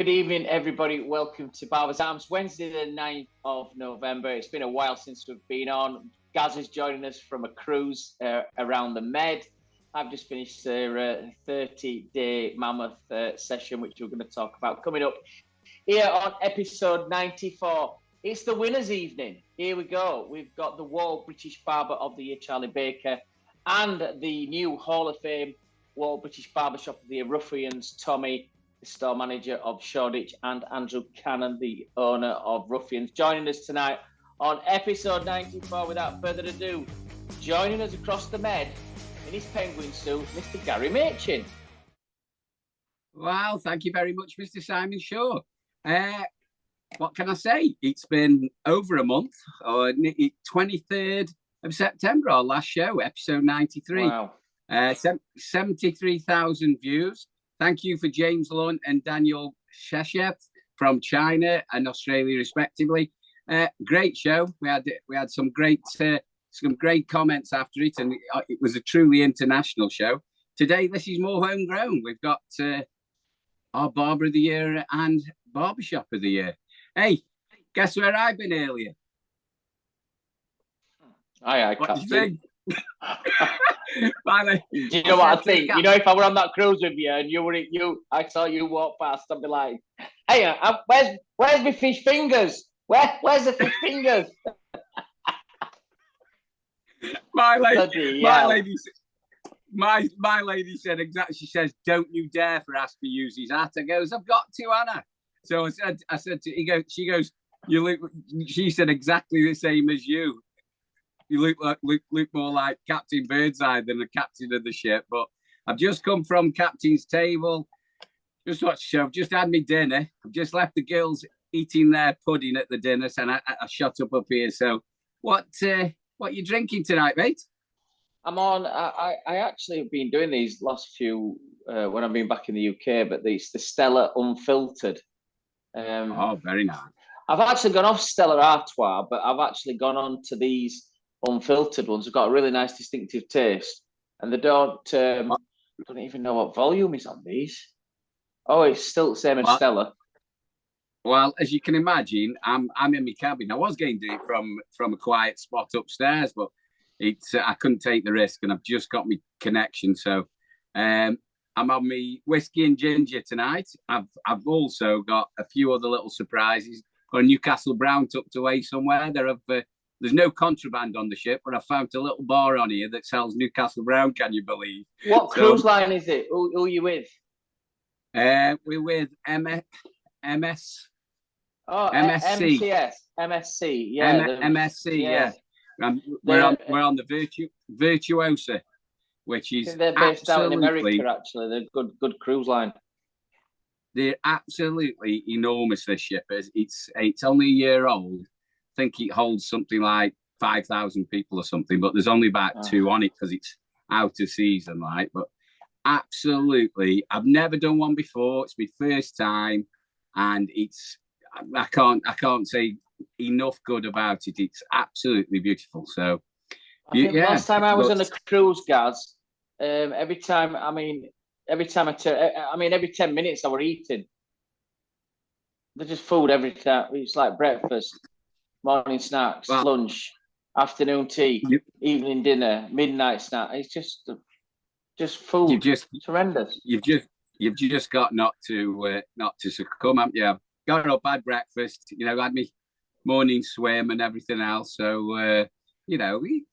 Good evening, everybody. Welcome to Barbers Arms, Wednesday, the 9th of November. It's been a while since we've been on. Gaz is joining us from a cruise around the Med. I've just finished a 30-day mammoth session, which we're going to talk about coming up here on episode 94. It's the winners' evening. Here we go. We've got the Wahl British Barber of the Year, Charlie Baker, and the new Hall of Fame Wahl British Barbershop of the Year, Ruffians, Tommy, the store manager of Shoreditch, and Andrew Cannon, the owner of Ruffians, joining us tonight on episode 94. Without further ado, joining us across the Med in his penguin suit, Mr. Gary Machin. Well, thank you very much, Mr. Simon Shaw. What can I say? It's been over a month, 23rd of September, our last show, episode 93. Wow. 73,000 views. Thank you for James Lunn and Daniel Sheshev from China and Australia, respectively. Great show. We had some great comments after it, and it was a truly international show. Today, this is more homegrown. We've got our Barber of the Year and Barbershop of the Year. Hey, guess where I've been earlier? Aye, what Captain. Do you think? Do you know what I think? You know, if I were on that cruise with you and I saw you walk past, I'd be like, "Hey, where's my fish fingers? Where's the fish fingers?" My lady said exactly. She says, "Don't you dare for Ask for use his hat." I goes, "I've got to, Anna." So I said to she goes, "You look." She said exactly the same as you. You look more like Captain Birdseye than the captain of the ship. But I've just come from captain's table. Just watched the show. Just had me dinner. I've just left the girls eating their pudding at the dinner, and I shot up here. So what you drinking tonight, mate? I'm on. I actually have been doing these last few when I've been back in the UK, but the Stella Unfiltered. Oh, very nice. I've actually gone off Stella Artois, but I've actually gone on to these unfiltered ones. Have got a really nice distinctive taste, and they don't even know what volume is on these. Oh, it's still the same as Stella. Well, as you can imagine, I'm in my cabin. I was going to do it from a quiet spot upstairs, but I couldn't take the risk, and I've just got my connection. So I'm on my whiskey and ginger tonight. I've also got a few other little surprises. Got a Newcastle Brown tucked away somewhere. There's no contraband on the ship, but I found a little bar on here that sells Newcastle Brown. Can you believe? What cruise line is it? Who are you with? We're with MS. Oh, MSC. MSC. Yeah. MSC. Yeah. We're on the Virtuosa, which is they're based out in America. Actually, they're good cruise line. They're absolutely enormous. This ship is. It's only a year old. I think it holds something like 5,000 people or something, but there's only about 2 on it because it's out of season, like. But absolutely, I've never done one before. It's my first time, and I can't say enough good about it. It's absolutely beautiful. So, last time I was on a cruise, Gaz, every 10 minutes I were eating. They're just food every time. It's like breakfast, morning snacks, lunch, afternoon tea, evening dinner, midnight snack. It's just food. It's horrendous. You've just got not to succumb, haven't you? Got up, had breakfast, had me morning swim and everything else. So we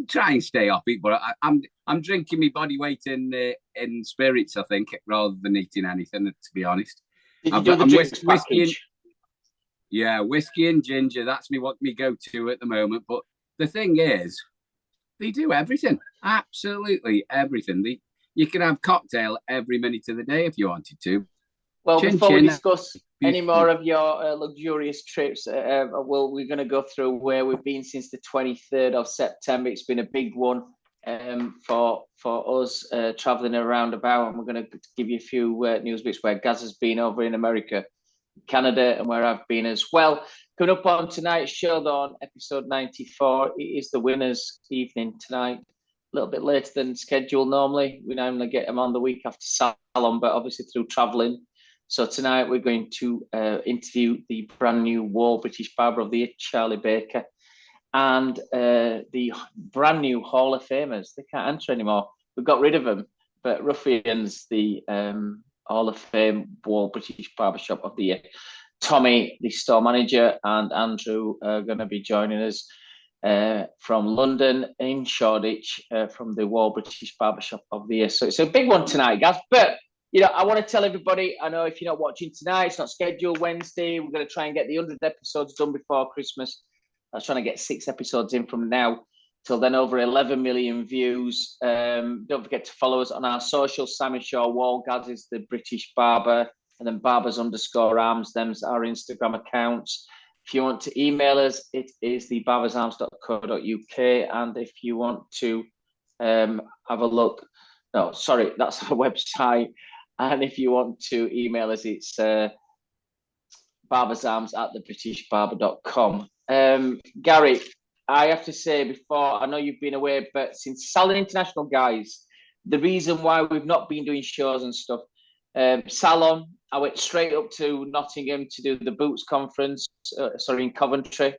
try and stay off it, but I'm drinking my body weight in spirits, I think, rather than eating anything, to be honest. Did you do the drinks package? Whiskey and ginger. That's what me go-to at the moment. But the thing is, they do everything. Absolutely everything. You can have cocktail every minute of the day if you wanted to. Well, before we discuss any more of your luxurious trips, we're going to go through where we've been since the 23rd of September. It's been a big one for us traveling around about, and we're going to give you a few news bits where Gaz has been over in America, Canada, and where I've been as well. Coming up on tonight's show, though, on episode 94, it is the winners' evening tonight. A little bit later than scheduled normally. We normally get them on the week after Salon, but obviously through travelling, So tonight we're going to interview the brand new Wahl British Barber of the Year, Charlie Baker, and the brand new Hall of Famers. They can't enter anymore. We've got rid of them. But Ruffians, the Hall of Fame Wahl British Barbershop of the Year. Tommy, the store manager, and Andrew are going to be joining us from London in Shoreditch from the Wahl British Barbershop of the Year. So it's a big one tonight, guys. But, you know, I want to tell everybody, I know if you're not watching tonight, it's not scheduled Wednesday. We're going to try and get the 100 episodes done before Christmas. I was trying to get 6 episodes in from now till then, over 11 million views. Don't forget to follow us on our social. Simon Shaw Wahl, Gaz is the British Barber, and then Barbers_arms. Them's our Instagram accounts. If you want to email us, it is the barbersarms.co.uk. And if you want to have a look, no, sorry, that's our website. And if you want to email us, it's barbersarms@thebritishbarber.com. Gary, I have to say before, I know you've been away, but since Salon International, guys, the reason why we've not been doing shows and stuff, Salon, I went straight up to Nottingham to do the Boots conference, in Coventry.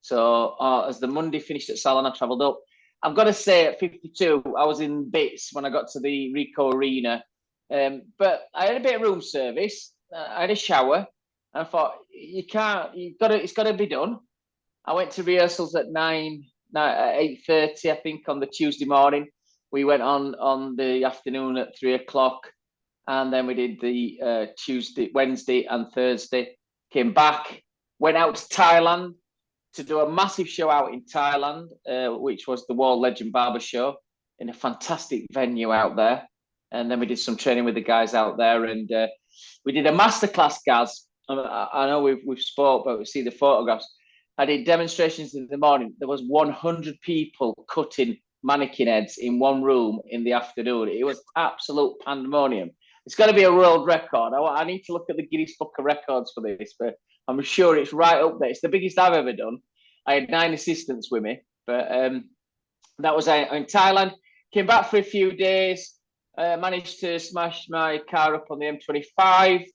So as the Monday finished at Salon, I travelled up. I've got to say, at 52, I was in bits when I got to the Rico Arena. But I had a bit of room service. I had a shower. And I thought, it's got to be done. I went to rehearsals at 8:30, I think, on the Tuesday morning. We went on the afternoon at 3:00. And then we did the Wednesday and Thursday. Came back, went out to Thailand to do a massive show out in Thailand, which was the Wahl Legend Barber Show in a fantastic venue out there. And then we did some training with the guys out there. And we did a masterclass, Gaz. I know we've spoke, but we see the photographs. I did demonstrations in the morning. There was 100 people cutting mannequin heads in one room in the afternoon. It was absolute pandemonium. It's got to be a world record. I need to look at the Guinness Book of Records for this, but I'm sure it's right up there. It's the biggest I've ever done. I had 9 assistants with me, but that was in Thailand. Came back for a few days, managed to smash my car up on the M25,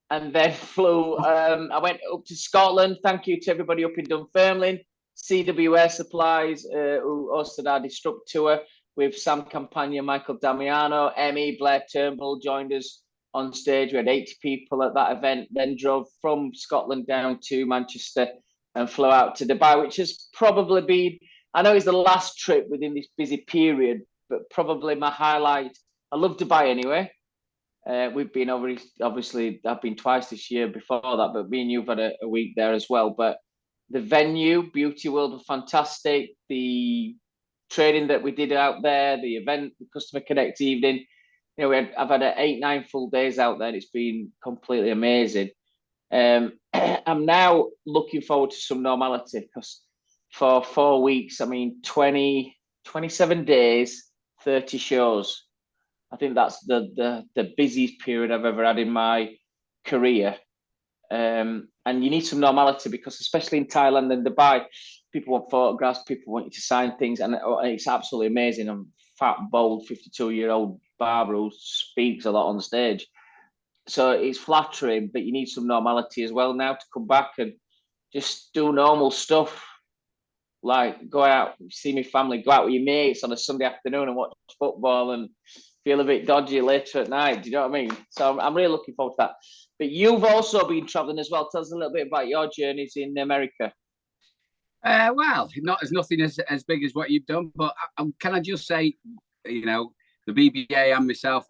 and then flew. I went up to Scotland. Thank you to everybody up in Dunfermline. CWR Supplies, who hosted our Disrupt tour with Sam Campagna, Michael Damiano, Emmy, Blair Turnbull joined us on stage. We had 80 people at that event, then drove from Scotland down to Manchester and flew out to Dubai, which has probably been, I know it's the last trip within this busy period, but probably my highlight. I love Dubai anyway. We've been over, obviously, I've been twice this year before that, but me and you've had a week there as well. But the venue, Beauty World, was fantastic. The training that we did out there, the event, the Customer Connect evening, you know, I've had 8-9 full days out there. And it's been completely amazing. I'm now looking forward to some normality, because for 4 weeks, I mean, 27 days, 30 shows. I think that's the busiest period I've ever had in my career. And you need some normality, because especially in Thailand and Dubai, people want photographs, people want you to sign things, and it's absolutely amazing. I'm fat, bold, 52-year-old barber who speaks a lot on the stage. So it's flattering, but you need some normality as well now to come back and just do normal stuff. Like go out, see my family, go out with your mates on a Sunday afternoon and watch football and feel a bit dodgy later at night. Do you know what I mean? So I'm really looking forward to that. But you've also been traveling as well. Tell us a little bit about your journeys in America. Well, nothing as big as what you've done, but can I just say, you know, the BBA and myself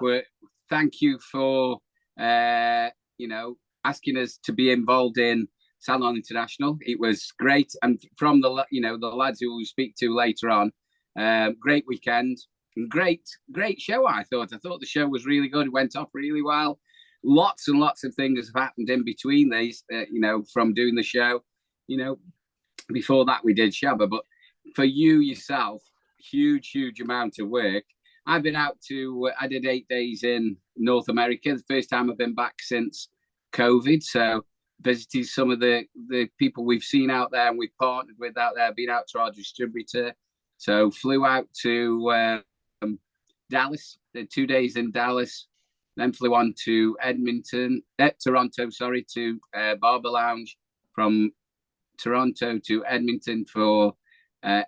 thank you for, you know, asking us to be involved in Salon International. It was great. And from the lads who we speak to later on, great weekend, great show. I thought the show was really good. It went off really well. Lots and lots of things have happened in between these, you know, from doing the show, you know. Before that, we did Shabba, but for you yourself, huge amount of work. I've been out I did 8 days in North America. The first time I've been back since COVID. So visited some of the people we've seen out there and we've partnered with out there, been out to our distributor. So flew out to Dallas, did 2 days in Dallas. then flew on to Toronto, sorry, to Barber Lounge, from Toronto to Edmonton for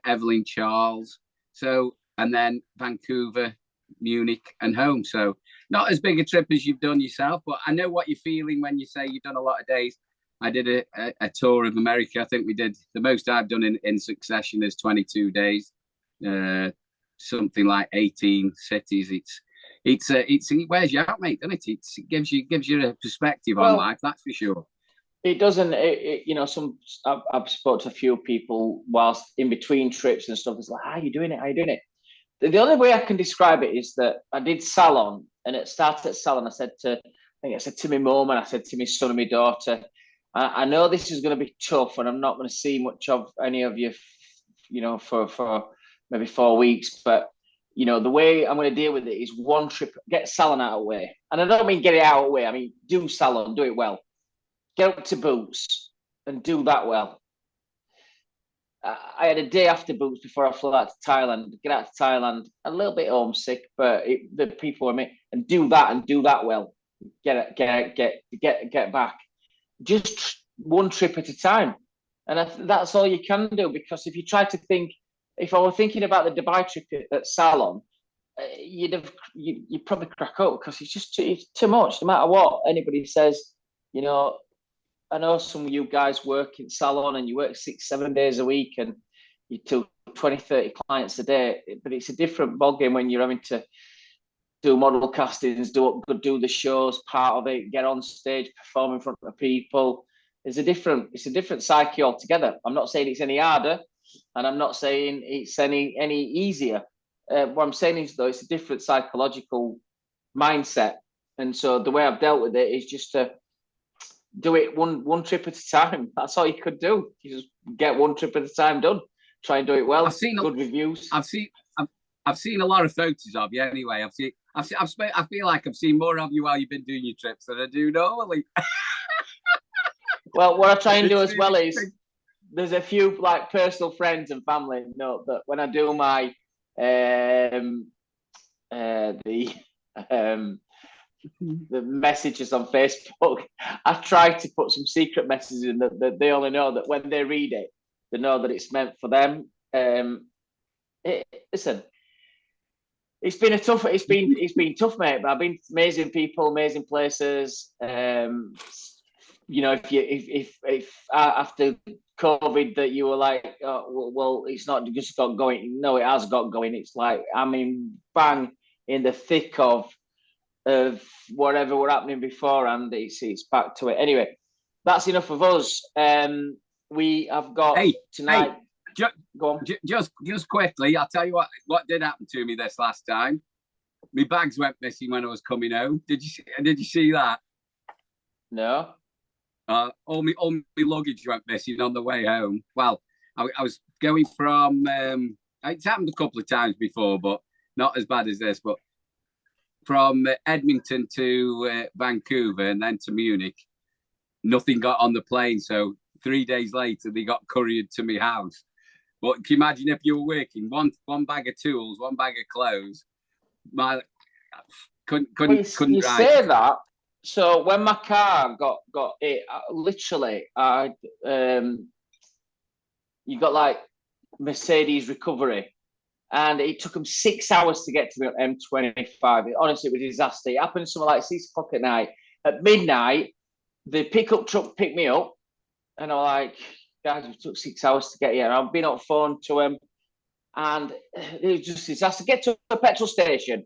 Evelyn Charles. So, and then Vancouver, Munich, and home. So not as big a trip as you've done yourself, but I know what you're feeling when you say you've done a lot of days. I did a tour of America. I think we did the most I've done in succession is 22 days, something like 18 cities. It wears you out, mate, doesn't it? It gives you a perspective on life, that's for sure. It doesn't, I've spoken to a few people whilst in between trips and stuff. It's like, how are you doing it? How are you doing it? The only way I can describe it is that I did salon, and it started at salon. I said to my mum, and I said to my son and my daughter, I know this is going to be tough, and I'm not going to see much of any of you, for maybe 4 weeks. But, the way I'm going to deal with it is one trip, get salon out of the way. And I don't mean get it out of the way. I mean, do salon, do it well. Get up to Boots and do that well. I had a day after Boots before I flew out to Thailand. Get out to Thailand, a little bit homesick, but the people were me, and do that well. Get back. Just one trip at a time, and that's all you can do. Because if you try to think, if I were thinking about the Dubai trip at Salon, you'd probably crack up, because it's too much. No matter what anybody says, I know some of you guys work in salon and you work 6-7 days a week and you do 20-30 clients a day, but it's a different ballgame when you're having to do model castings, do the shows, part of it, get on stage, perform in front of people. It's a different psyche altogether. I'm not saying it's any harder, and I'm not saying it's any easier. What I'm saying is, though, it's a different psychological mindset. And so the way I've dealt with it is just to do it one trip at a time. That's all you could do. You just get one trip at a time done. Try and do it well. I've seen good reviews. I've seen a lot of photos of you anyway. I feel like I've seen more of you while you've been doing your trips than I do normally. Well, what I try and do as well is there's a few like personal friends and family know that when I do my the messages on Facebook, I try to put some secret messages in that they only know, that when they read it, they know that it's meant for them. Listen, it's been tough, mate. But I've been to amazing people, amazing places. If after COVID that you were like, oh, well, it's not just got going. No, it has got going. It's like, I mean, bang in the thick of whatever were happening before, and it's back to it. Anyway, that's enough of us. We have got tonight. Go on. Just quickly, I'll tell you what did happen to me this last time. My bags went missing when I was coming home. Did you see that? No. All my luggage went missing on the way home. Well, I was going from. It's happened a couple of times before, but not as bad as this. But from Edmonton to Vancouver and then to Munich, nothing got on the plane. So 3 days later, they got couriered to my house. But can you imagine if you were working one bag of tools, one bag of clothes? Couldn't you drive. Say that. So when my car got it, literally, you got like Mercedes recovery, and it took them 6 hours to get to me on M25. Honestly, it was a disaster. It happened something like 6 o'clock at night. At midnight, the pickup truck picked me up, and I'm like, guys, it took 6 hours to get here. And I've been on phone to him, and it was just a disaster. Get to a petrol station.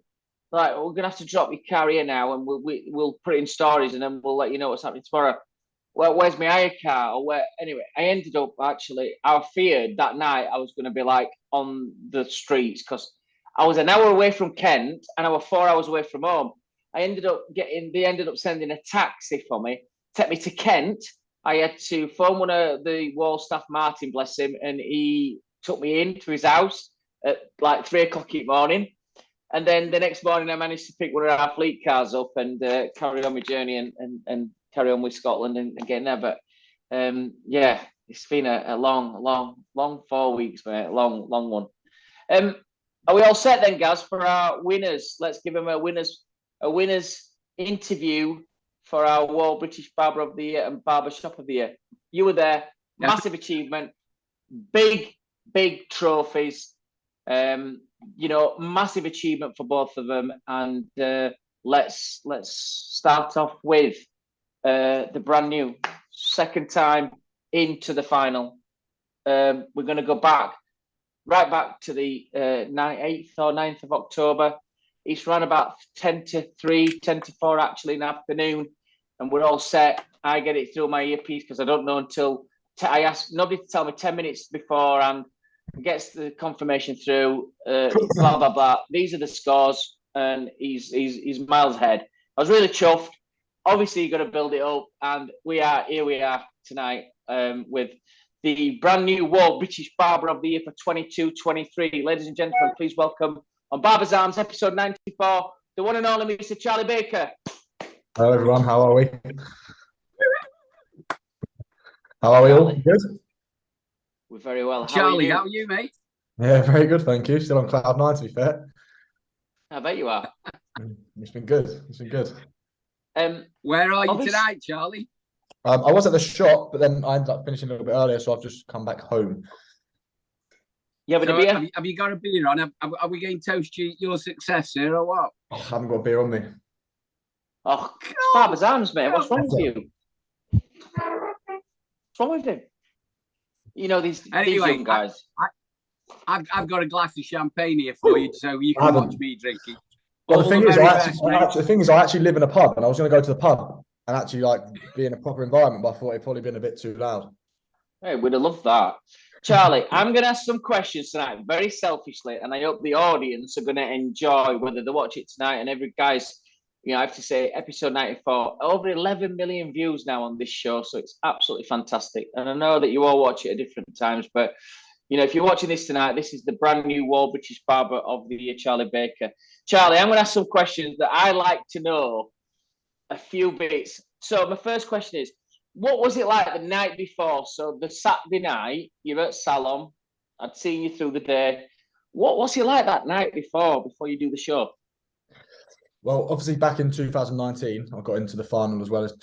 Like, we're gonna have to drop your car here now, and we'll put it in stories, and then we'll let you know what's happening tomorrow. Well, where's my hire car? Or where? Anyway, I ended up I feared that night I was going to be like on the streets, because I was an hour away from Kent and I was 4 hours away from home. They ended up sending a taxi for me, take me to Kent. I had to phone one of the Wahl staff, Martin, bless him, and he took me into his house at like 3 o'clock in the morning. And then the next morning, I managed to pick one of our fleet cars up and carry on my journey and carry on with Scotland and getting there. But yeah, it's been a long 4 weeks, mate. Long one. Are we all set then, guys, for our winners? Let's give them a winners interview for our Wahl British Barber of the Year and Barbershop of the Year. You were there. Massive achievement. Big trophies. Massive achievement for both of them. And let's start off with the brand new second time into the final. We're going to go right back to the 8th or 9th of October. It's run about 10 to 3, 10 to 4 actually in the afternoon, and we're all set. I get it through my earpiece because I don't know until I ask nobody to tell me 10 minutes before, and gets the confirmation through. Blah blah blah. These are the scores, and he's miles ahead. I was really chuffed. Obviously, you got to build it up, and we are tonight with the brand new Wahl British Barber of the Year for 22-23. Ladies and gentlemen, please welcome on Barber's Arms, episode 94, the one and only Mr. Charlie Baker. Hello, everyone. How are we? How are we all? Good? We're very well. Charlie, how are you, mate? Yeah, very good, thank you. Still on cloud 9, to be fair. I bet you are. It's been good. It's been good. Where are you tonight, Charlie? I was at the shop, but then I ended up finishing a little bit earlier, so I've just come back home. Yeah, but have you got a beer on? Are we going to toast your success here or what? I haven't got a beer on me. Oh, it's Barber's Arms, mate. What's wrong with you? What's wrong with him? You know, these young guys. I've got a glass of champagne here for you, so you can watch me drinking. Well, the thing is, I actually live in a pub, and I was going to go to the pub and actually be in a proper environment, but I thought it'd probably been a bit too loud. Hey, we'd have loved that. Charlie, I'm going to ask some questions tonight, very selfishly, and I hope the audience are going to enjoy whether they watch it tonight. And every guy's, I have to say, episode 94, over 11 million views now on this show, so it's absolutely fantastic. And I know that you all watch it at different times, but if you're watching this tonight, this is the brand new Wahl British Barber of the Year, Charlie Baker. Charlie, I'm going to ask some questions that I like to know a few bits. So my first question is, what was it like the night before? So the Saturday night, you're at Salon. I'd seen you through the day. What was it like that night before you do the show? Well, obviously back in 2019, I got into the final as well as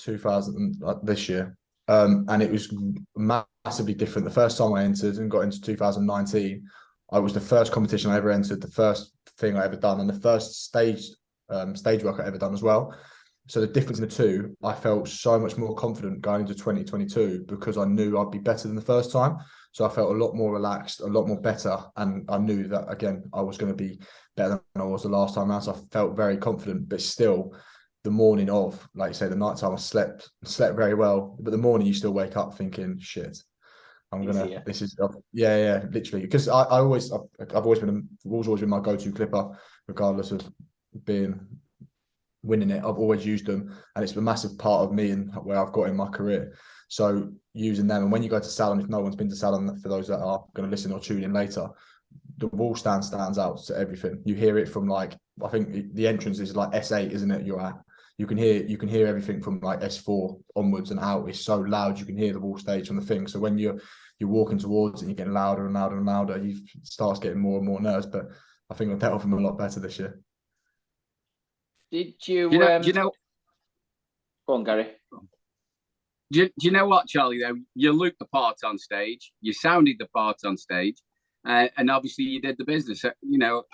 this year. And it was massively different. The first time I entered and got into 2019, I was the first competition I ever entered, the first thing I ever done, and the first stage work I ever done as well. So the difference in the two, I felt so much more confident going into 2022 because I knew I'd be better than the first time. So I felt a lot more relaxed, a lot more better, and I knew that again I was going to be better than I was the last time around. So I felt very confident, but still. The morning of, like you say, the night time, I slept very well, but the morning you still wake up thinking, shit, literally, because Wall's always been my go-to clipper, regardless of winning it. I've always used them, and it's a massive part of me and where I've got in my career. So using them, and when you go to Salon, if no one's been to Salon, for those that are going to listen or tune in later, the wall stands out to everything. You hear it from I think the entrance is like S8, isn't it? You're at. You can hear everything from like S4 onwards and out. It's so loud, you can hear the wall stage on the thing. So when you're walking towards it, you're getting louder and louder and louder. You start getting more and more nerves. But I think I've dealt with them a lot better this year. Did you? Do you know? Go on, Gary. Do you know what, Charlie? Though you looked the part on stage, you sounded the part on stage, and obviously you did the business.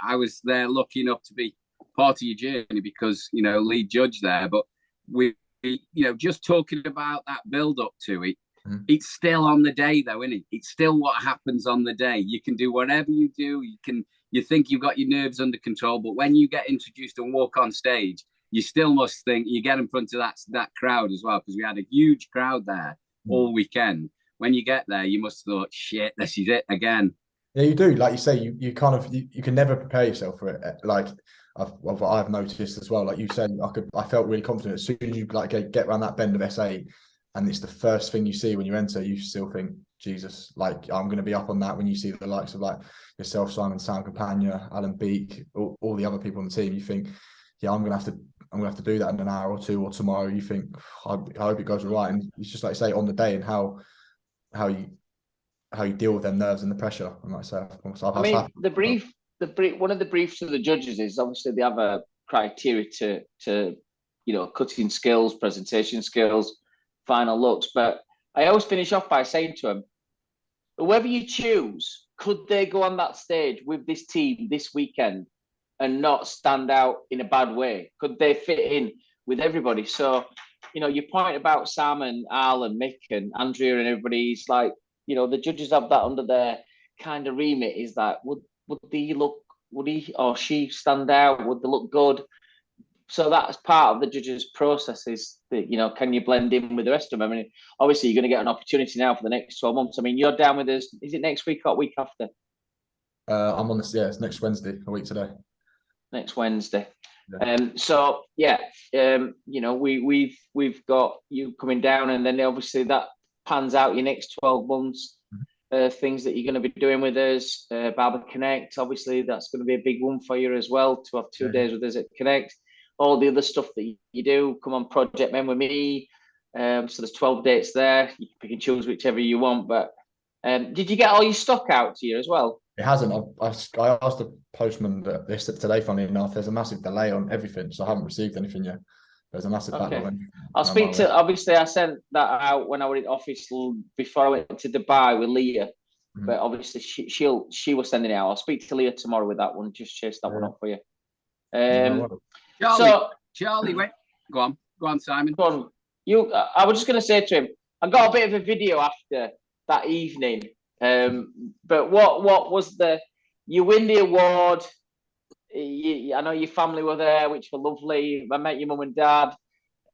I was there lucky enough to be part of your journey because lead judge there, but we just talking about that build up to it, it's still on the day though, isn't it? It's still what happens on the day. You can do whatever you do, you think you've got your nerves under control, but when you get introduced and walk on stage, you still must think you get in front of that crowd as well, because we had a huge crowd there all weekend. When you get there, you must have thought, shit, this is it again. Yeah, you do. Like you say, you kind of you can never prepare yourself for it. Like I've noticed as well. Like you said, I felt really confident as soon as you get around that bend of S8, and it's the first thing you see when you enter. You still think, Jesus, I'm going to be up on that. When you see the likes of yourself, Simon, Sam Campagna, Alan Beak, all the other people on the team, you think, yeah, I'm going to have to do that in an hour or two or tomorrow. You think, I hope it goes all right. And it's just like say on the day and how you deal with them nerves and the pressure. And like I say, the brief, one of the briefs of the judges is obviously they have a criteria to cutting skills, presentation skills, final looks. But I always finish off by saying to them, whoever you choose, could they go on that stage with this team this weekend and not stand out in a bad way? Could they fit in with everybody? So, your point about Sam and Al and Mick and Andrea and everybody is like, the judges have that under their kind of remit, is that would he or she stand out? Would they look good? So that's part of the judges' process, is that, can you blend in with the rest of them? I mean, obviously you're going to get an opportunity now for the next 12 months. I mean, you're down with us. Is it next week or week after? I'm on this. Yeah, it's next Wednesday, a week today. Next Wednesday. Yeah. We've got you coming down, and then obviously that pans out your next 12 months. Things that you're going to be doing with us, Barber Connect. Obviously, that's going to be a big one for you as well, to have 2 days with us at Connect. All the other stuff that you do, come on Project Men with me. So there's 12 dates there. You can pick and choose whichever you want. But did you get all your stock out to you as well? It hasn't. I asked the postman this today, funny enough. There's a massive delay on everything, so I haven't received anything yet. There's a massive backlog. I'll speak to, obviously I sent that out when I was in office before I went to Dubai with Leah. But obviously she was sending it out. I'll speak to Leah tomorrow with that one. Just chase that one up for you. Charlie, wait. Go on, Simon. Go on. I was just going to say to him, I got a bit of a video after that evening. But what was you win the award. I know your family were there, which were lovely. I met your mum and dad,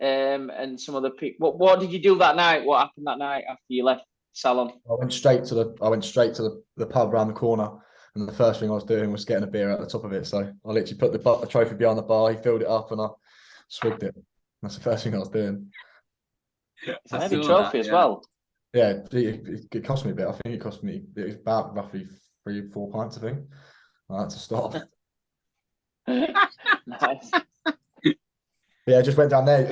and some other people. What did you do that night? What happened that night after you left salon? I went straight to the pub around the corner, and the first thing I was doing was getting a beer at the top of it. So I literally put the trophy behind the bar. He filled it up, and I swigged it. That's the first thing I was doing. It's a heavy trophy as well. Yeah, it cost me a bit. I think it was about roughly 3-4 pints, I think. I had to stop. Nice. Yeah, I just went down there.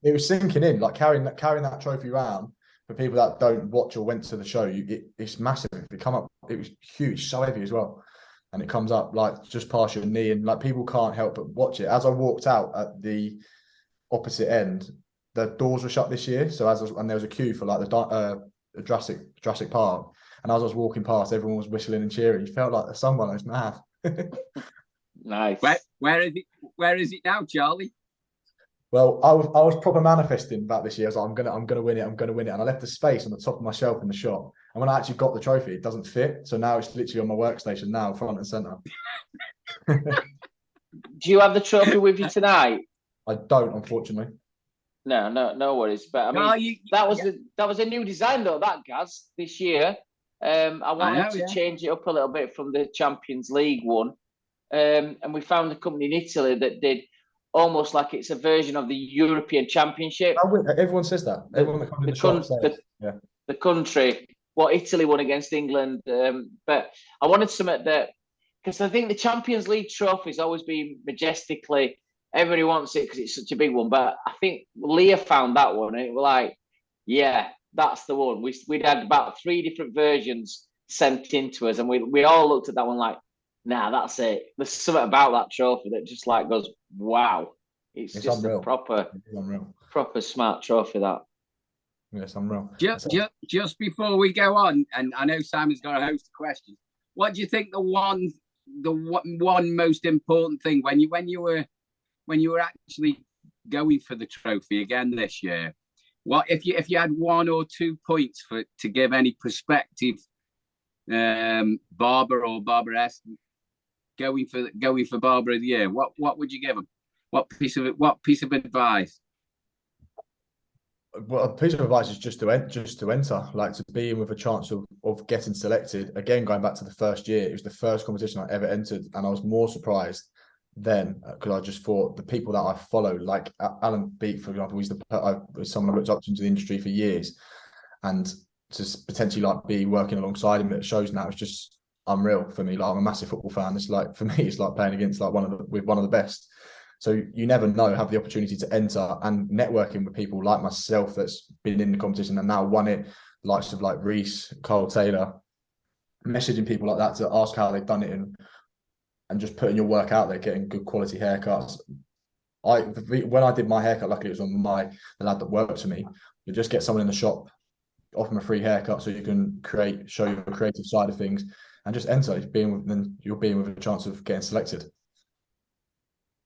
It was sinking in, like carrying that trophy around. For people that don't watch or went to the show, it's massive. It come up, it was huge, so heavy as well, and it comes up like just past your knee, and like people can't help but watch it. As I walked out at the opposite end, the doors were shut this year, and there was a queue for like the Jurassic Park, and as I was walking past, everyone was whistling and cheering. You felt like someone was mad. Nice. Where is it now, Charlie? Well, I was proper manifesting about this year. I was like, I'm gonna win it, and I left the space on the top of my shelf in the shop. And when I actually got the trophy, it doesn't fit. So now it's literally on my workstation now, front and center. Do you have the trophy with you tonight? I don't, unfortunately. No worries. But I mean, that was a new design though, that Gaz, this year. I wanted to change it up a little bit from the Champions League one, and we found a company in Italy that did almost like it's a version of the European Championship. Everyone says that. Everyone that comes in the shop says, the country, what Italy won against England. But I wanted something that, because I think the Champions League trophy's always been majestically, everybody wants it because it's such a big one. But I think Leah found that one, and it was like, yeah, that's the one. We'd had about 3 different versions sent into us, and we all looked at that one like, nah, that's it. There's something about that trophy that just like goes, wow. It's just unreal. Proper smart trophy, that. Yes, unreal. Just before we go on, and I know Simon's got a host of questions. What do you think the one most important thing when you were actually going for the trophy again this year? What if you had 1 or 2 points to give any prospective barber or barberess going for Barber of the Year? What would you give them? What piece of advice? Well, a piece of advice is just to enter, like to be in with a chance of getting selected. Again, going back to the first year, it was the first competition I ever entered, and I was more surprised then because I just thought the people that I follow, like Alan Beat, for example, he's someone I looked up to into the industry for years, and to potentially like be working alongside him at shows now, it's just unreal for me. Like, I'm a massive football fan. It's like, for me, it's like playing against like one of the best. So you never know, have the opportunity to enter, and networking with people like myself that's been in the competition and now won it, the likes of like Reese, Carl Taylor, messaging people like that to ask how they've done it, and just putting your work out there, getting good quality haircuts. when I did my haircut, luckily it was on the lad that worked for me. You just get someone in the shop, offer them a free haircut, so you can show your creative side of things, and just enter. Then you're being with a chance of getting selected.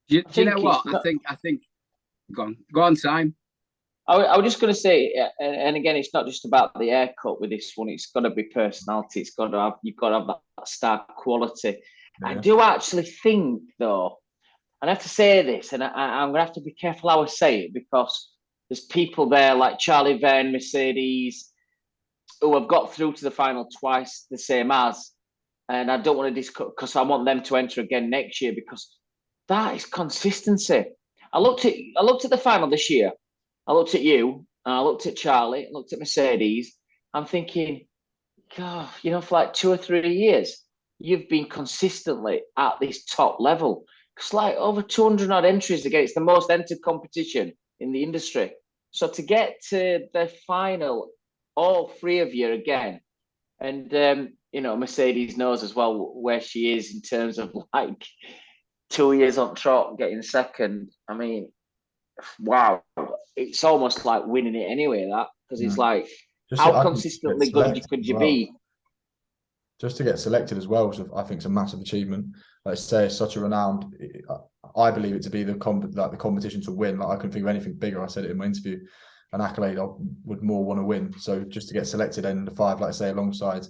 Do you know what? I think. Go on, Simon. I was just going to say, and again, it's not just about the haircut with this one. It's got to be personality. You've got to have that star quality. Yeah. I do actually think, though, and I have to say this, and I'm going to have to be careful how I say it, because there's people there like Charlie Venn, Mercedes, who have got through to the final twice, the same as, and I don't want to discuss, because I want them to enter again next year, because that is consistency. I looked at the final this year. I looked at you, and I looked at Charlie, I looked at Mercedes. I'm thinking, God, for like 2 or 3 years, you've been consistently at this top level. It's like over 200 odd entries against the most entered competition in the industry. So to get to the final, all 3 of you again, and Mercedes knows as well where she is in terms of like 2 years on trot, getting second. I mean, wow, it's almost like winning it anyway, that, because it's like, how consistently good could you be? Just to get selected as well, so I think it's a massive achievement. Like I say, it's such a renowned. I believe it to be the competition to win. Like, I couldn't think of anything bigger. I said it in my interview. An accolade I would more want to win. So just to get selected in the 5, like I say, alongside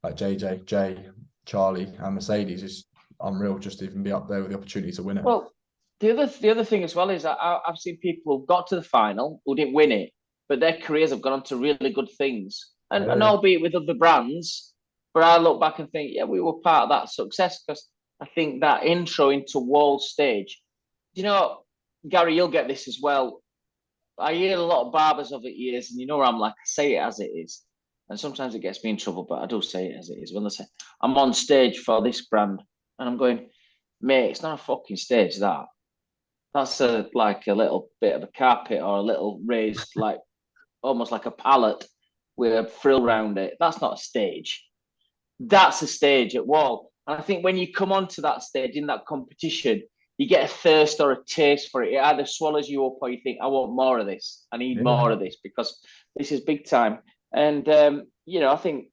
like JJ, Jay, Charlie, and Mercedes is unreal. Just to even be up there with the opportunity to win it. Well, the other thing as well is that I've seen people who got to the final who didn't win it, but their careers have gone on to really good things, and albeit with other brands. But I look back and think, yeah, we were part of that success, because I think that intro into Wahl stage, Gary, you'll get this as well. I hear a lot of barbers over the years, and I'm like, I say it as it is. And sometimes it gets me in trouble, but I do say it as it is. When they say, I'm on stage for this brand, and I'm going, mate, it's not a fucking stage, that. That's like a little bit of a carpet or a little raised, like almost like a pallet with a frill around it. That's not a stage. That's a stage at Wahl. And I think when you come onto that stage in that competition, you get a thirst or a taste for it. It either swallows you up, or you think, I want more of this. I need more of this, because this is big time. And, I think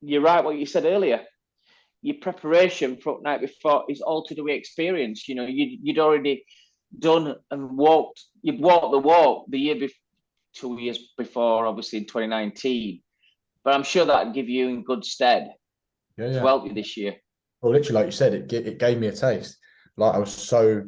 you're right what you said earlier. Your preparation for night before is all to do with experience. You'd already done and you'd walked the walk the year before, 2 years before, obviously in 2019. But I'm sure that'd give you in good stead to help you this year. Well, literally, like you said, it gave me a taste. Like, I was so,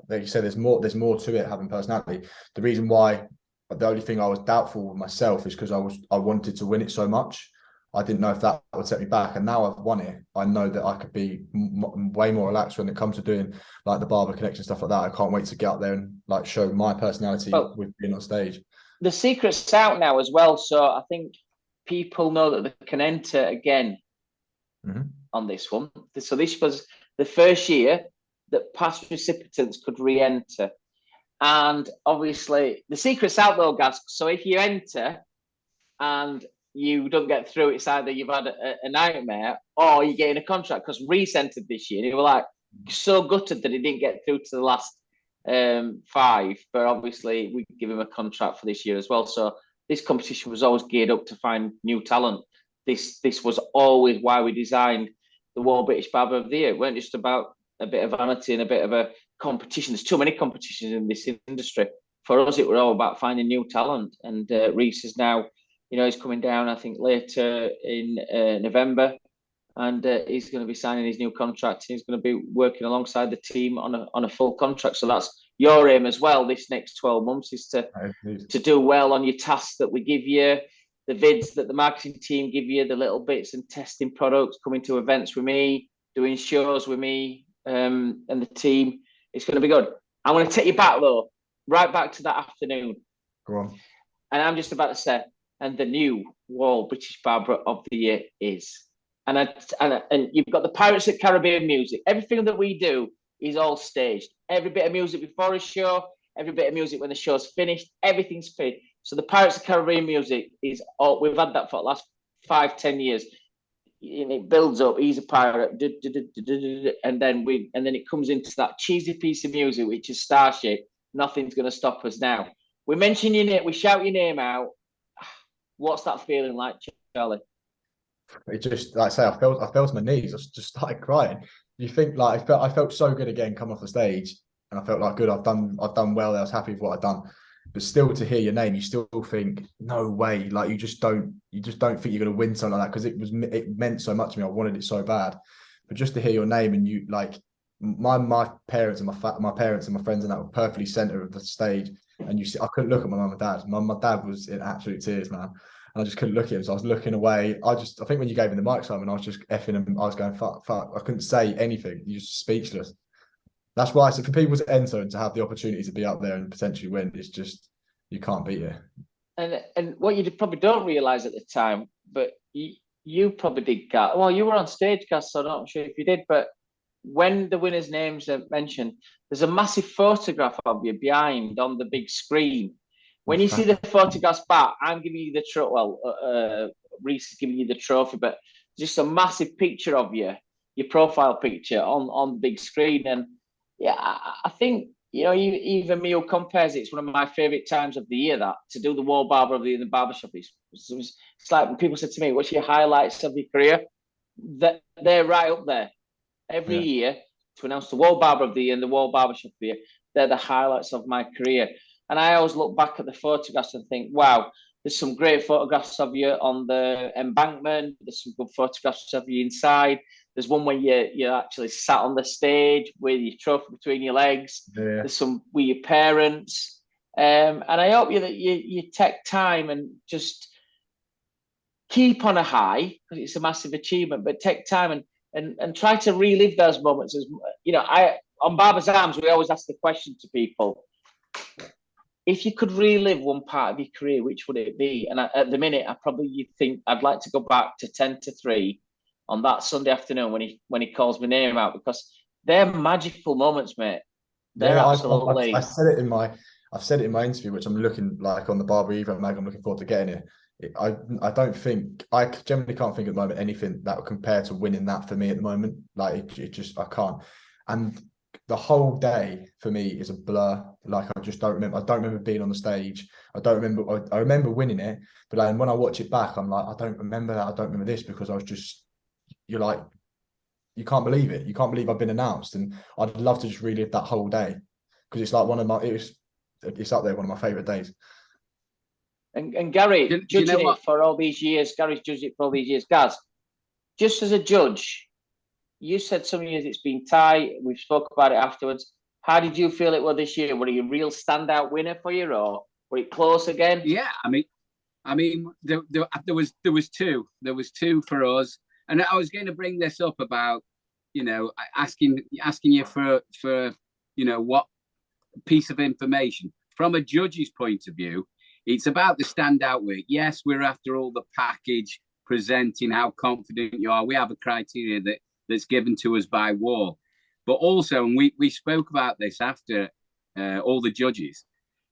like you said, there's more to it, having personality. The reason why, the only thing I was doubtful with myself is because I wanted to win it so much. I didn't know if that would set me back. And now I've won it, I know that I could be way more relaxed when it comes to doing like the barber connection, stuff like that. I can't wait to get up there and like show my personality with being on stage. The secret's out now as well. So I think people know that they can enter again on this one. So this was the first year that past recipients could re-enter. And obviously the secret's out though, guys. So if you enter and you don't get through, it's either you've had a nightmare or you're getting a contract, because Reese entered this year. They were like so gutted that he didn't get through to the last 5, but obviously we give him a contract for this year as well. So this competition was always geared up to find new talent. This was always why we designed the Wahl British Barber of the Year. It weren't just about a bit of vanity and a bit of a competition. There's too many competitions in this industry. For us, it was all about finding new talent. And Reese is now, he's coming down, I think, later in November. And he's going to be signing his new contract. He's going to be working alongside the team on a full contract. So that's your aim as well. This next 12 months is to do well on your tasks that we give you, the vids that the marketing team give you, the little bits and testing products, coming to events with me, doing shows with me and the team. It's going to be good. I'm going to take you back though, right back to that afternoon. Go on. And I'm just about to say, and the new Wahl British Barber of the Year is. And you've got the Pirates of the Caribbean music. Everything that we do is all staged. Every bit of music before a show, every bit of music when the show's finished, everything's finished. So the Pirates of the Caribbean music is all, we've had that for the last 5-10 years. and it builds up. He's a pirate, and then it comes into that cheesy piece of music, which is Starship. Nothing's going to stop us now. We mention your name, we shout your name out. What's that feeling like, Charlie? It just, like I say, I fell to my knees. I just started crying. You think like I felt so good again coming off the stage, and I felt like good. I've done well. I was happy with what I've done. But still, to hear your name, you still think, no way. Like you just don't think you're going to win something like that, because it meant so much to me. I wanted it so bad. But just to hear your name, and you like my parents and my parents and my friends and that were perfectly centre of the stage, and you see, I couldn't look at my mum and dad. My dad was in absolute tears, man. And I just couldn't look at him, so I was looking away. I think when you gave him the mic, Simon, I was just effing him. I was going fuck. I couldn't say anything. You just speechless. That's why, so for people to enter and to have the opportunity to be up there and potentially win, it's just, you can't beat it. And what you probably don't realise at the time, but you probably did, Gas. Well, you were on stage, Gas, so I'm not sure if you did, but when the winners' names are mentioned, there's a massive photograph of you behind on the big screen. When you see the photographs back, I'm giving you the trophy. Well, Reese is giving you the trophy, but just a massive picture of you, your profile picture on the big screen. And yeah, I think, you know, even Mio compares it. It's one of my favourite times of the year, that to do the Wahl Barber of the year in the Barbershop. It's like when people said to me, "What's your highlights of your career?" They're right up there. Every year to announce the Wahl Barber of the year and the Wahl Barbershop of the year, they're the highlights of my career. And I always look back at the photographs and think, wow, there's some great photographs of you on the embankment. There's some good photographs of you inside. There's one where you actually sat on the stage with your trophy between your legs. Yeah. There's some with your parents. And I hope that you take time and just keep on a high, because it's a massive achievement, but take time and try to relive those moments. As you know, on Barber's Arms, we always ask the question to people: if you could relive one part of your career, which would it be? And at the minute, I probably think I'd like to go back to 10-3 on that Sunday afternoon when he calls my name out, because they're magical moments, mate. They're absolutely. I've said it in my interview, which I'm looking like on the Barber Evo mag. I'm looking forward to getting it. I generally can't think at the moment anything that would compare to winning that for me at the moment. Like it just, I can't. And the whole day for me is a blur. Like I just don't remember. I don't remember being on the stage. I remember winning it, but like when I watch it back, I'm like, I don't remember that. I don't remember this, because I was just, you're like, you can't believe it. You can't believe I've been announced, and I'd love to just relive that whole day, because it's like it's up there, one of my favourite days. And Gary, judging it for all these years, Gary's judged it for all these years. Gaz, just as a judge, you said some years it's been tight. We've spoke about it afterwards. How did you feel it was this year? Were you a real standout winner for you, or were it close again? Yeah, I mean, there was two. There was two for us, and I was going to bring this up about, you know, asking you for you know, what piece of information from a judge's point of view. It's about the standout work. Yes, we're after all the package, presenting how confident you are. We have a criteria that's given to us by Wahl. But also, and we spoke about this after all the judges,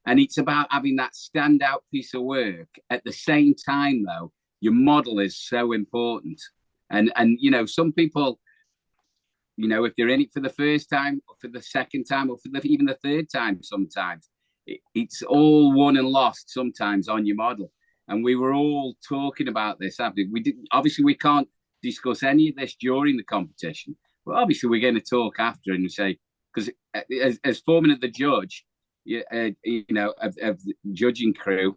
and it's about having that standout piece of work. At the same time, though, your model is so important. And you know, some people, you know, if they're in it for the first time, or for the second time, or for even the third time, sometimes it's all won and lost sometimes on your model. And we were all talking about this after. Obviously, we can't discuss any of this during the competition, but obviously we're going to talk after and say, because as foreman of the judge, you know, of the judging crew,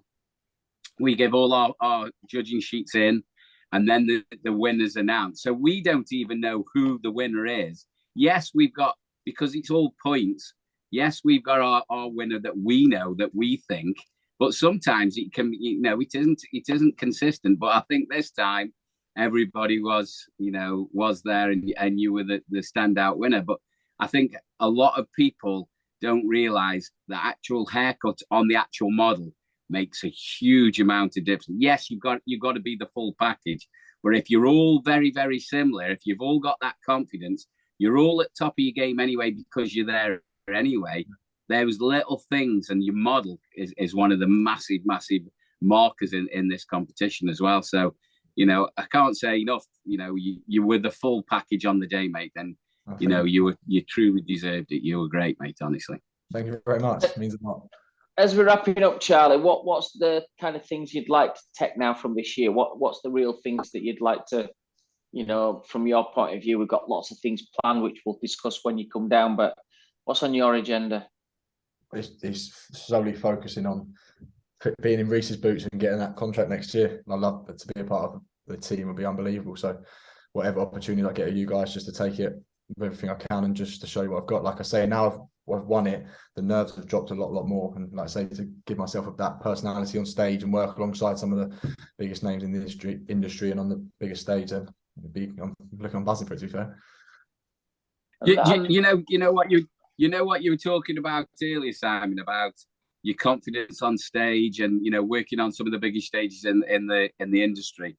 we give all our judging sheets in, and then the winners announced. So we don't even know who the winner is. Yes, we've got, because it's all points. Yes, we've got our winner that we know, that we think, but sometimes it can, you know, it isn't consistent. But I think this time everybody was there, and you were the standout winner. But I think a lot of people don't realize the actual haircut on the actual model makes a huge amount of difference. Yes, you've got to be the full package, but if you're all very, very similar, if you've all got that confidence, you're all at top of your game anyway, because you're there anyway. There's little things, and your model is one of the massive markers in this competition as well. So you know, I can't say enough. You know, you were the full package on the day, mate. Then, you know, you truly deserved it. You were great, mate, honestly. Thank you very much. It means a lot. As we're wrapping up, Charlie, what's the kind of things you'd like to take now from this year? What's the real things that you'd like to, you know, from your point of view? We've got lots of things planned, which we'll discuss when you come down, but what's on your agenda? It's solely focusing on being in Reese's boots and getting that contract next year. And I love to be a part of the team. Would be unbelievable. So whatever opportunity I get with you guys, just to take it with everything I can and just to show you what I've got. Like I say, now I've won it, the nerves have dropped a lot more. And like I say, to give myself that personality on stage and work alongside some of the biggest names in the industry and on the biggest stage, I'm buzzing for it, to be fair. You know what you were talking about earlier, Simon, about your confidence on stage and, you know, working on some of the biggest stages in the industry.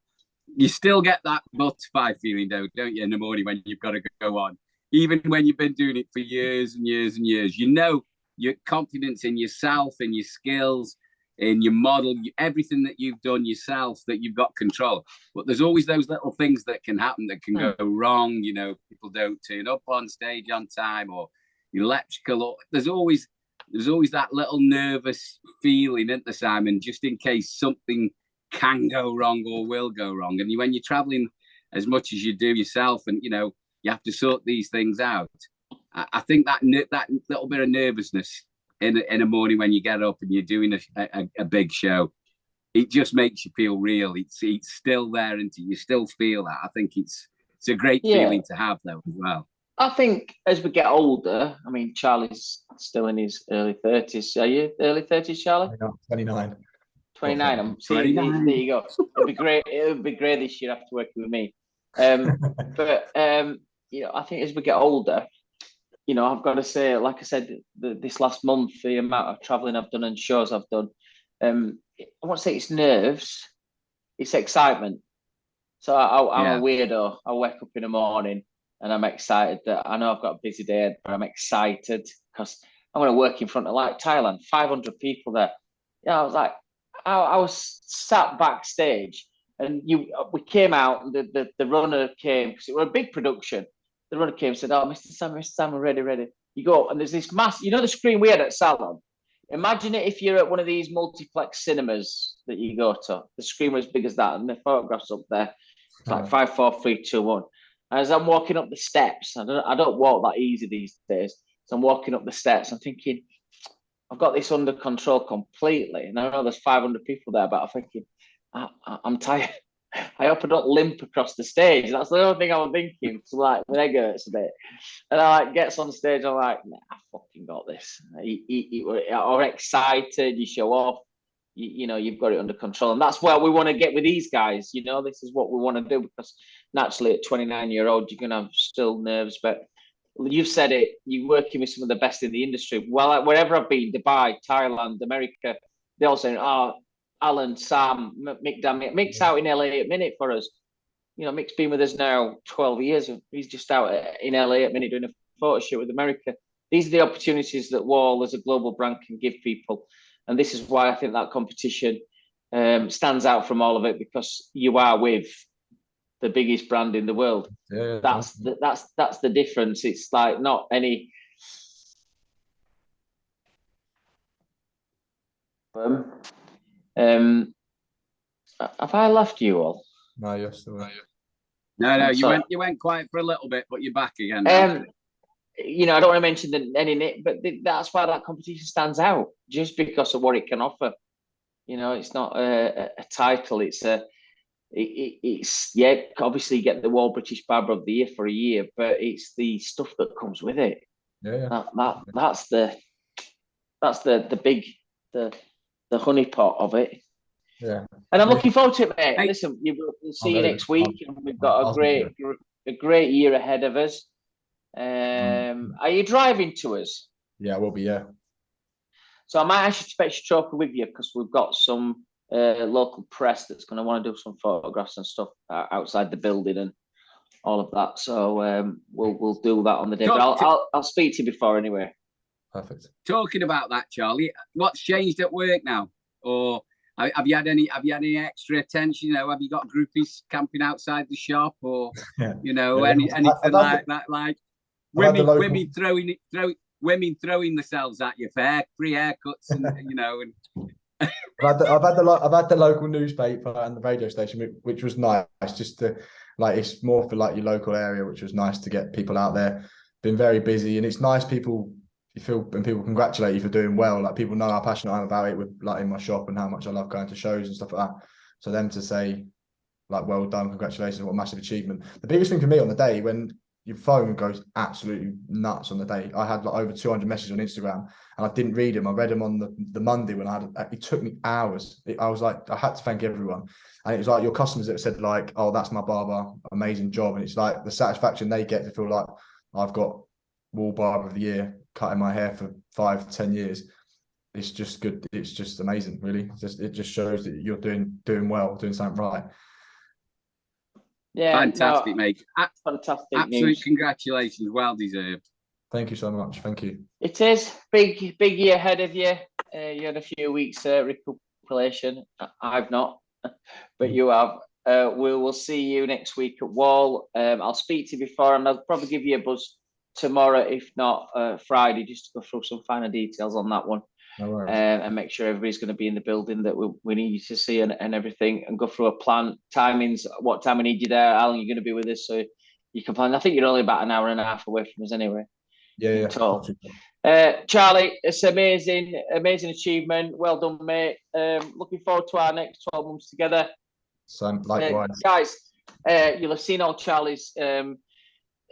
You still get that butterfly feeling, don't you, in the morning when you've got to go on, even when you've been doing it for years and years and years. You know, your confidence in yourself, in your skills, in your model, everything that you've done yourself, that you've got control. But there's always those little things that can happen, that can go wrong. You know, people don't turn up on stage on time, or electrical. There's always that little nervous feeling, isn't there, Simon, just in case something can go wrong or will go wrong. And when you're traveling as much as you do yourself, and, you know, you have to sort these things out, I think that little bit of nervousness in a morning when you get up and you're doing a big show, it just makes you feel real. It's still there, and you still feel that. I think it's a great feeling to have, though, as well. I think as we get older, I mean, Charlie's still in his early 30s. Are you early 30s, Charlie? 29. 29. I'm seeing, there you go. It'll be great. It'll be great this year after working with me. But you know, I think as we get older, you know, I've got to say, like I said, this last month, the amount of traveling I've done and shows I've done, I won't say it's nerves, it's excitement. So I'm a weirdo. I wake up in the morning and I'm excited that I know I've got a busy day, but I'm excited because I'm going to work in front of, like, Thailand, 500 people there. Yeah, I was like, I was sat backstage, and we came out, and the runner came, because it was a big production. The runner came and said, "Oh, Mr. Sam, we're ready." You go, and there's this mass, you know, the screen we had at Salon. Imagine it if you're at one of these multiplex cinemas that you go to. The screen was as big as that, and the photographs up there. It's like 5, 4, 3, 2, 1. As I'm walking up the steps, I don't walk that easy these days. So I'm walking up the steps. I'm thinking, I've got this under control completely. And I know there's 500 people there, but I'm thinking, I'm tired. I hope I don't limp across the stage. That's the only thing I'm thinking. So, like, my leg hurts a bit. And I, like, gets on stage, I'm like, nah, I fucking got this. Or excited, you show off. You know, you've got it under control. And that's what we want to get with these guys. You know, this is what we want to do, because naturally at 29-year-old, you're going to have still nerves. But you've said it, you're working with some of the best in the industry. Well, wherever I've been, Dubai, Thailand, America, they all say, "Oh, Alan, Sam, Mick, damn it. Mick's out in LA at minute for us." You know, Mick's been with us now 12 years. He's just out in LA at minute doing a photo shoot with America. These are the opportunities that Wahl as a global brand can give people. And this is why I think that competition stands out from all of it, because you are with the biggest brand in the world. Yeah, that's the difference. It's like not any. Have I left you all? No, you're still there. No, you went quiet for a little bit, but you're back again. You know, I don't want to mention any, but that's why that competition stands out, just because of what it can offer. You know, it's not a title. It's obviously you get the Wahl British Barber of the Year for a year, but it's the stuff that comes with it. Yeah. That's the big the honeypot of it. Yeah. And I'm looking forward to it, mate. Listen, we'll see you next week, and we've got a great year ahead of us. Are you driving to us? Yeah, we'll be, yeah. So I might actually fetch your trophy with you, because we've got some local press that's going to want to do some photographs and stuff outside the building and all of that. So we'll do that on the day. But I'll speak to you before anyway. Perfect. Talking about that, Charlie, what's changed at work now? Or Have you had any extra attention? You know, have you got groupies camping outside the shop, or anything like that? Like women throwing themselves at you for free haircuts, and I've had the local newspaper and the radio station, which was nice. Just to it's more for like your local area, which was nice to get people out there. Been very busy, and it's nice people congratulate you for doing well. Like, people know how passionate I am about it, with like in my shop, and how much I love going to shows and stuff like that. So them to say like, well done, congratulations, what a massive achievement. The biggest thing for me on the day, when your phone goes absolutely nuts on the day, I had like over 200 messages on Instagram, and I didn't read them. I read them on the Monday when it took me hours. I was like, I had to thank everyone. And it was like your customers that said like, oh, that's my barber, amazing job. And it's like the satisfaction they get to feel like, I've got Wahl Barber of the Year, cutting my hair for 5-10 years. It's just good. It's just amazing, really. It just shows that you're doing well, doing something right. Yeah, fantastic, mate. Fantastic. Absolute news. Congratulations, well deserved. Thank you so much. Thank you. It is big year ahead of you. You had a few weeks recuperation. I've not, but you have. We will see you next week at Wahl. I'll speak to you before, and I'll probably give you a buzz tomorrow, if not Friday, just to go through some finer details on that one. No worries. And make sure everybody's going to be in the building that we need you to see, and everything, and go through a plan, timings, what time we need you there, how long you're going to be with us, so you can plan. I think you're only about an hour and a half away from us anyway. Yeah. Charlie, it's amazing achievement. Well done, mate. Looking forward to our next 12 months together. Same, likewise. Guys, you'll have seen all Charlie's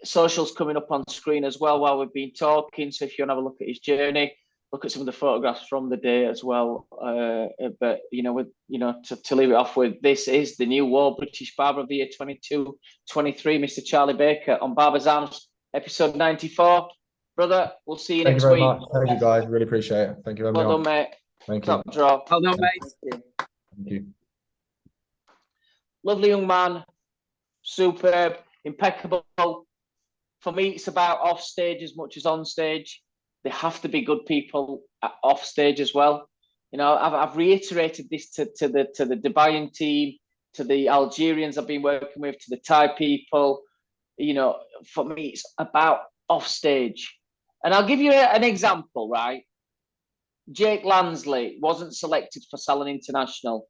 socials coming up on screen as well while we've been talking. So if you want to have a look at his journey, look at some of the photographs from the day as well. But to leave it off with, this is the new Wahl British Barber of the Year 22-23, Mr. Charlie Baker, on Barber's Arms, episode 94. Brother, we'll see you next week. Much. Thank you, guys. Really appreciate it. Thank you very much. Well done, mate. Thank Top you. draw. Well done, mate. Thank you. Lovely young man. Superb. Impeccable. For me, it's about off stage as much as on stage. They have to be good people off stage as well. You know, I've reiterated this to the Dubaian team, to the Algerians I've been working with, to the Thai people. You know, for me, it's about off stage. And I'll give you an example, right? Jake Lansley wasn't selected for Salon International.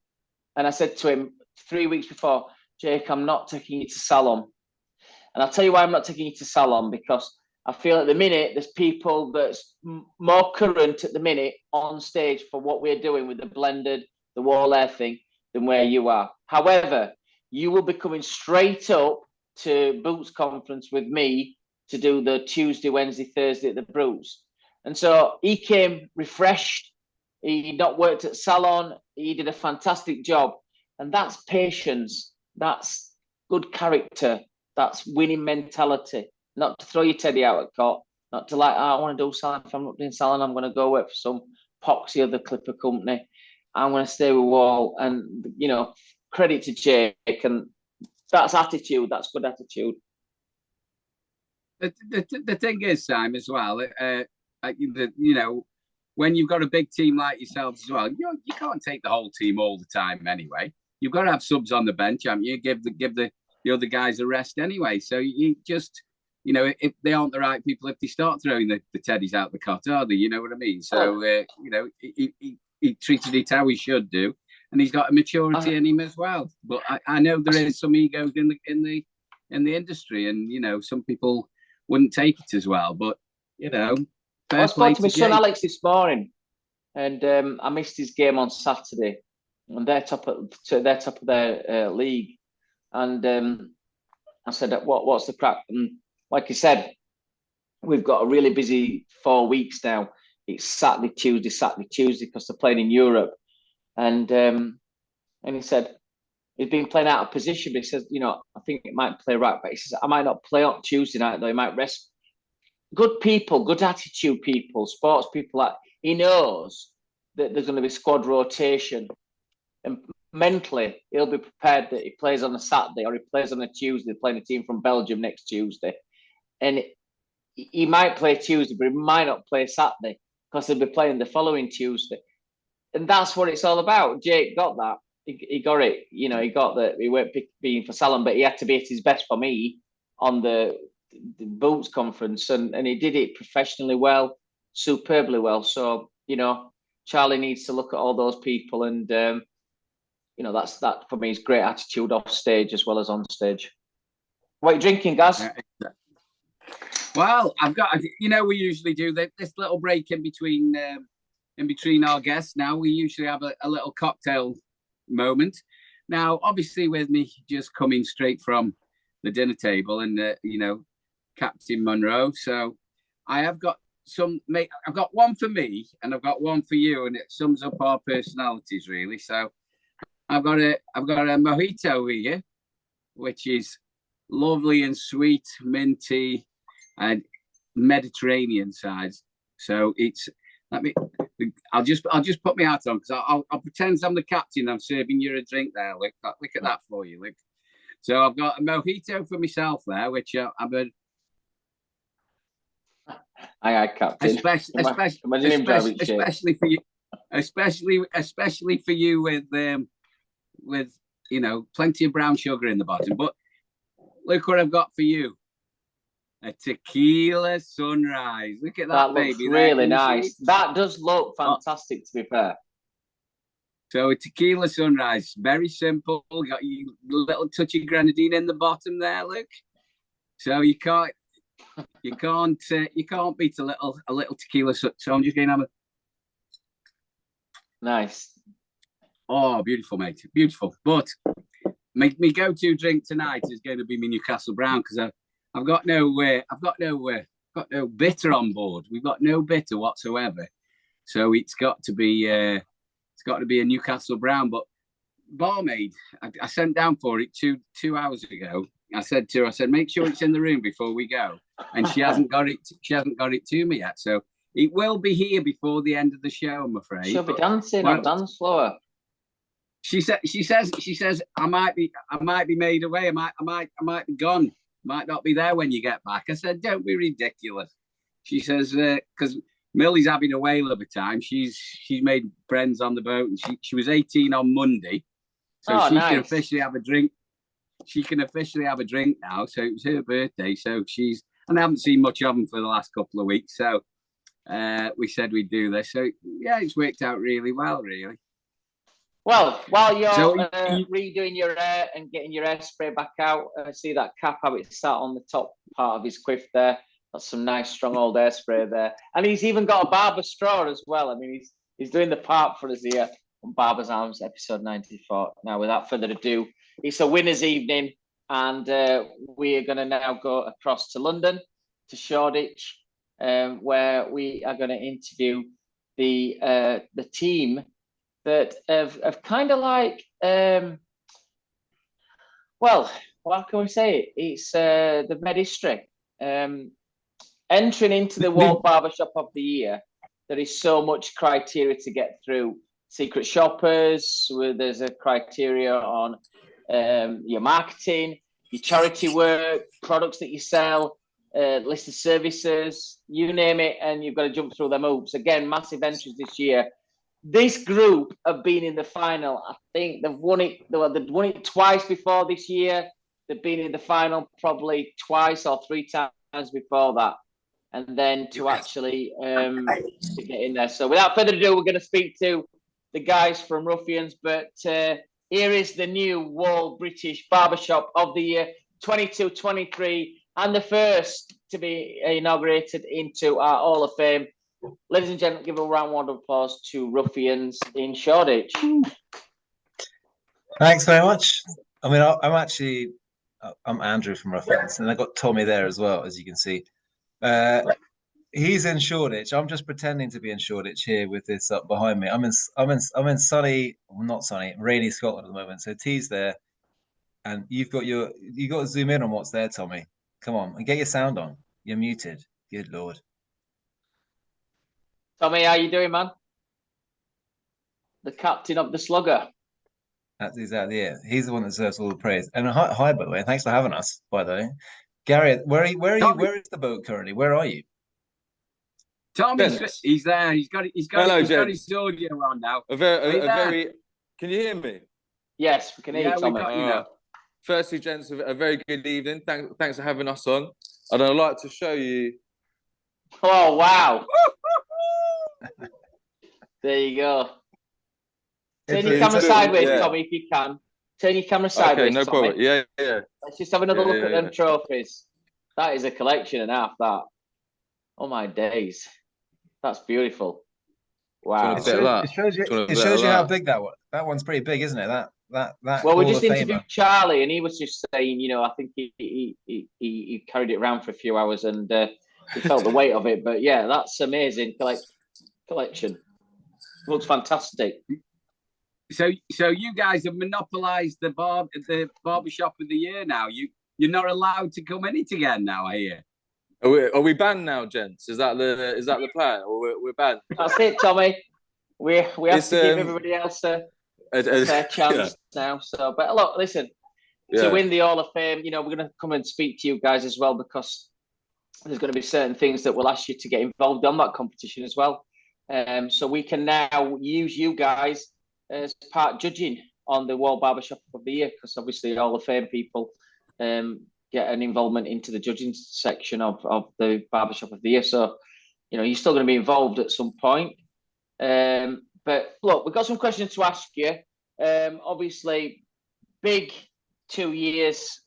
And I said to him 3 weeks before, Jake, I'm not taking you to Salon. And I'll tell you why I'm not taking you to Salon, because I feel at the minute there's people that's more current at the minute on stage for what we're doing with the blended, the Wahl air thing, than where you are. However, you will be coming straight up to Boots Conference with me to do the Tuesday, Wednesday, Thursday at the Brews. And so he came refreshed. He'd not worked at Salon. He did a fantastic job. And that's patience. That's good character. That's winning mentality. Not to throw your teddy out at court. Not to like, I want to do Salon. If I'm not doing Salon, I'm going to go work for some poxy other clipper company. I'm going to stay with Wahl. And, you know, credit to Jake. And that's attitude. That's good attitude. The thing is, Sam, as well, you know, when you've got a big team like yourselves as well, you can't take the whole team all the time anyway. You've got to have subs on the bench, haven't you? Give the other guys a rest anyway. So you just, you know, if they aren't the right people, if they start throwing the teddies out the cot, are they? You know what I mean? So, you know, he treated it how he should do. And he's got a maturity in him as well. But I know there is some egos in the industry, and, you know, some people wouldn't take it as well. But, you know, I spoke to my son Alex this morning, and I missed his game on Saturday, and they're top of their league. And I said, what's the crack? And like you said, we've got a really busy 4 weeks now. It's Saturday, Tuesday, because they're playing in Europe. And he said he's been playing out of position, but he says, you know, I think it might play right back. He says, I might not play on Tuesday night, though. He might rest. Good people, good attitude people, sports people. Like, he knows that there's going to be squad rotation. And mentally, he'll be prepared that he plays on a Saturday or he plays on a Tuesday, playing a team from Belgium next Tuesday. And he might play Tuesday, but he might not play Saturday because he'll be playing the following Tuesday. and that's what it's all about. Jake got that. He got it. You know, he got that. He weren't being for Salem, but he had to be at his best for me on the Boots conference, and he did it professionally well, superbly well. So, you know, Charlie needs to look at all those people, and you know, that for me is great attitude off stage as well as on stage. What are you drinking, Gaz? Well, I've got, you know, we usually do this little break in between our guests. Now we usually have a little cocktail moment. Now, obviously, with me just coming straight from the dinner table and you know, Captain Monroe, so I have got I've got one for me and I've got one for you, and it sums up our personalities really. So I've got a mojito here, which is lovely and sweet, minty and Mediterranean size. So it's I'll just put my hat on because I'll pretend I'm the captain. I'm serving you a drink there. Look at that for you. Look. So I've got a mojito for myself there, which I've been. Aye, Captain. Especially for you, especially for you with you know, plenty of brown sugar in the bottom. But look what I've got for you. A tequila sunrise. Look at that, baby. Looks really nice. That does look fantastic, to be fair. So a tequila sunrise, very simple. Got you little touch of grenadine in the bottom there. Look. So you can't beat a little tequila. So I'm just going to have a nice. Oh, beautiful, mate, beautiful. But my go-to drink tonight is going to be my Newcastle Brown because I've got no bitter on board. We've got no bitter whatsoever. So it's got to be a Newcastle Brown. But barmaid, I sent down for it two hours ago. I said to her, make sure it's in the room before we go. And she hasn't got it. She hasn't got it to me yet. So it will be here before the end of the show, I'm afraid. She'll be dancing on dance floor. She says I might be made away. I might be gone. Might not be there when you get back. I said, don't be ridiculous. She says, because Millie's having a whale of a time. She's made friends on the boat, and she was 18 on Monday, so she can officially have a drink. She can officially have a drink now. So it was her birthday. So and I haven't seen much of them for the last couple of weeks. So we said we'd do this. So yeah, it's worked out really well, really. Well, while you're redoing your hair and getting your hairspray back out, I see that cap how it sat on the top part of his quiff there. That's some nice, strong old hairspray there. And he's even got a barber straw as well. I mean, he's doing the part for us here on Barber's Arms, episode 94. Now, without further ado, it's a winner's evening, and we are going to now go across to London, to Shoreditch, where we are going to interview the team that have kind of like, well, how can we say it? It's the made history. Entering into the Wahl Barbershop of the Year, there is so much criteria to get through. Secret shoppers, where there's a criteria on your marketing, your charity work, products that you sell, list of services, you name it, and you've got to jump through them hoops. Again, massive entries this year. This group have been in the final. I think they've won it twice before this year. They've been in the final probably twice or three times before that. And then to actually to get in there. So without further ado, we're going to speak to the guys from Ruffians. But here is the new Wahl British Barbershop of the Year 22-23, and the first to be inaugurated into our Hall of Fame. Ladies and gentlemen, give a round of applause to Ruffians in Shoreditch. Thanks very much. I mean, I'm Andrew from Ruffians, and I got Tommy there as well, as you can see. He's in Shoreditch. I'm just pretending to be in Shoreditch here with this up behind me. I'm in sunny, well, not sunny, rainy Scotland at the moment. So T's there, and you got to zoom in on what's there, Tommy. Come on, and get your sound on. You're muted. Good Lord. Tommy, how you doing, man? The captain of the Slugger. That's exactly it. He's the one that deserves all the praise. And hi, by the way. Thanks for having us, by the way. Gary, where is the boat currently? Where are you? Tommy's he's there. He's got Hello, he's got his audio on now. A very. Can you hear me? Yes, we can hear you, Tommy. Got you now. Firstly, gents, a very good evening. Thanks for having us on. And I'd like to show you. Oh wow! There you go. Turn your camera sideways, Tommy, if you can. Turn your camera sideways. Okay, no Tommy. problem. Yeah. Let's just have another look at them trophies. That is a collection and half. That. Oh my days, that's beautiful. Wow. It shows you how big that one. That one's pretty big, isn't it? That. Well, we just interviewed Charlie, and he was just saying, I think he carried it around for a few hours, and he felt the weight of it. But yeah, that's amazing collection. Looks fantastic. So you guys have monopolised the barbershop of the year now. You're not allowed to come in it again now, I hear. Are we banned now, gents? Is that the plan? Or we're banned? That's it, Tommy. We have to give everybody else a fair chance now. So, but look, listen, to win the Hall of Fame, we're going to come and speak to you guys as well, because there's going to be certain things that we'll ask you to get involved on that competition as well. So we can now use you guys as part judging on the Wahl Barbershop of the Year, because obviously Hall of Fame people get an involvement into the judging section of the Barbershop of the Year. So, you're still going to be involved at some point. But look, we've got some questions to ask you. Obviously, big 2 years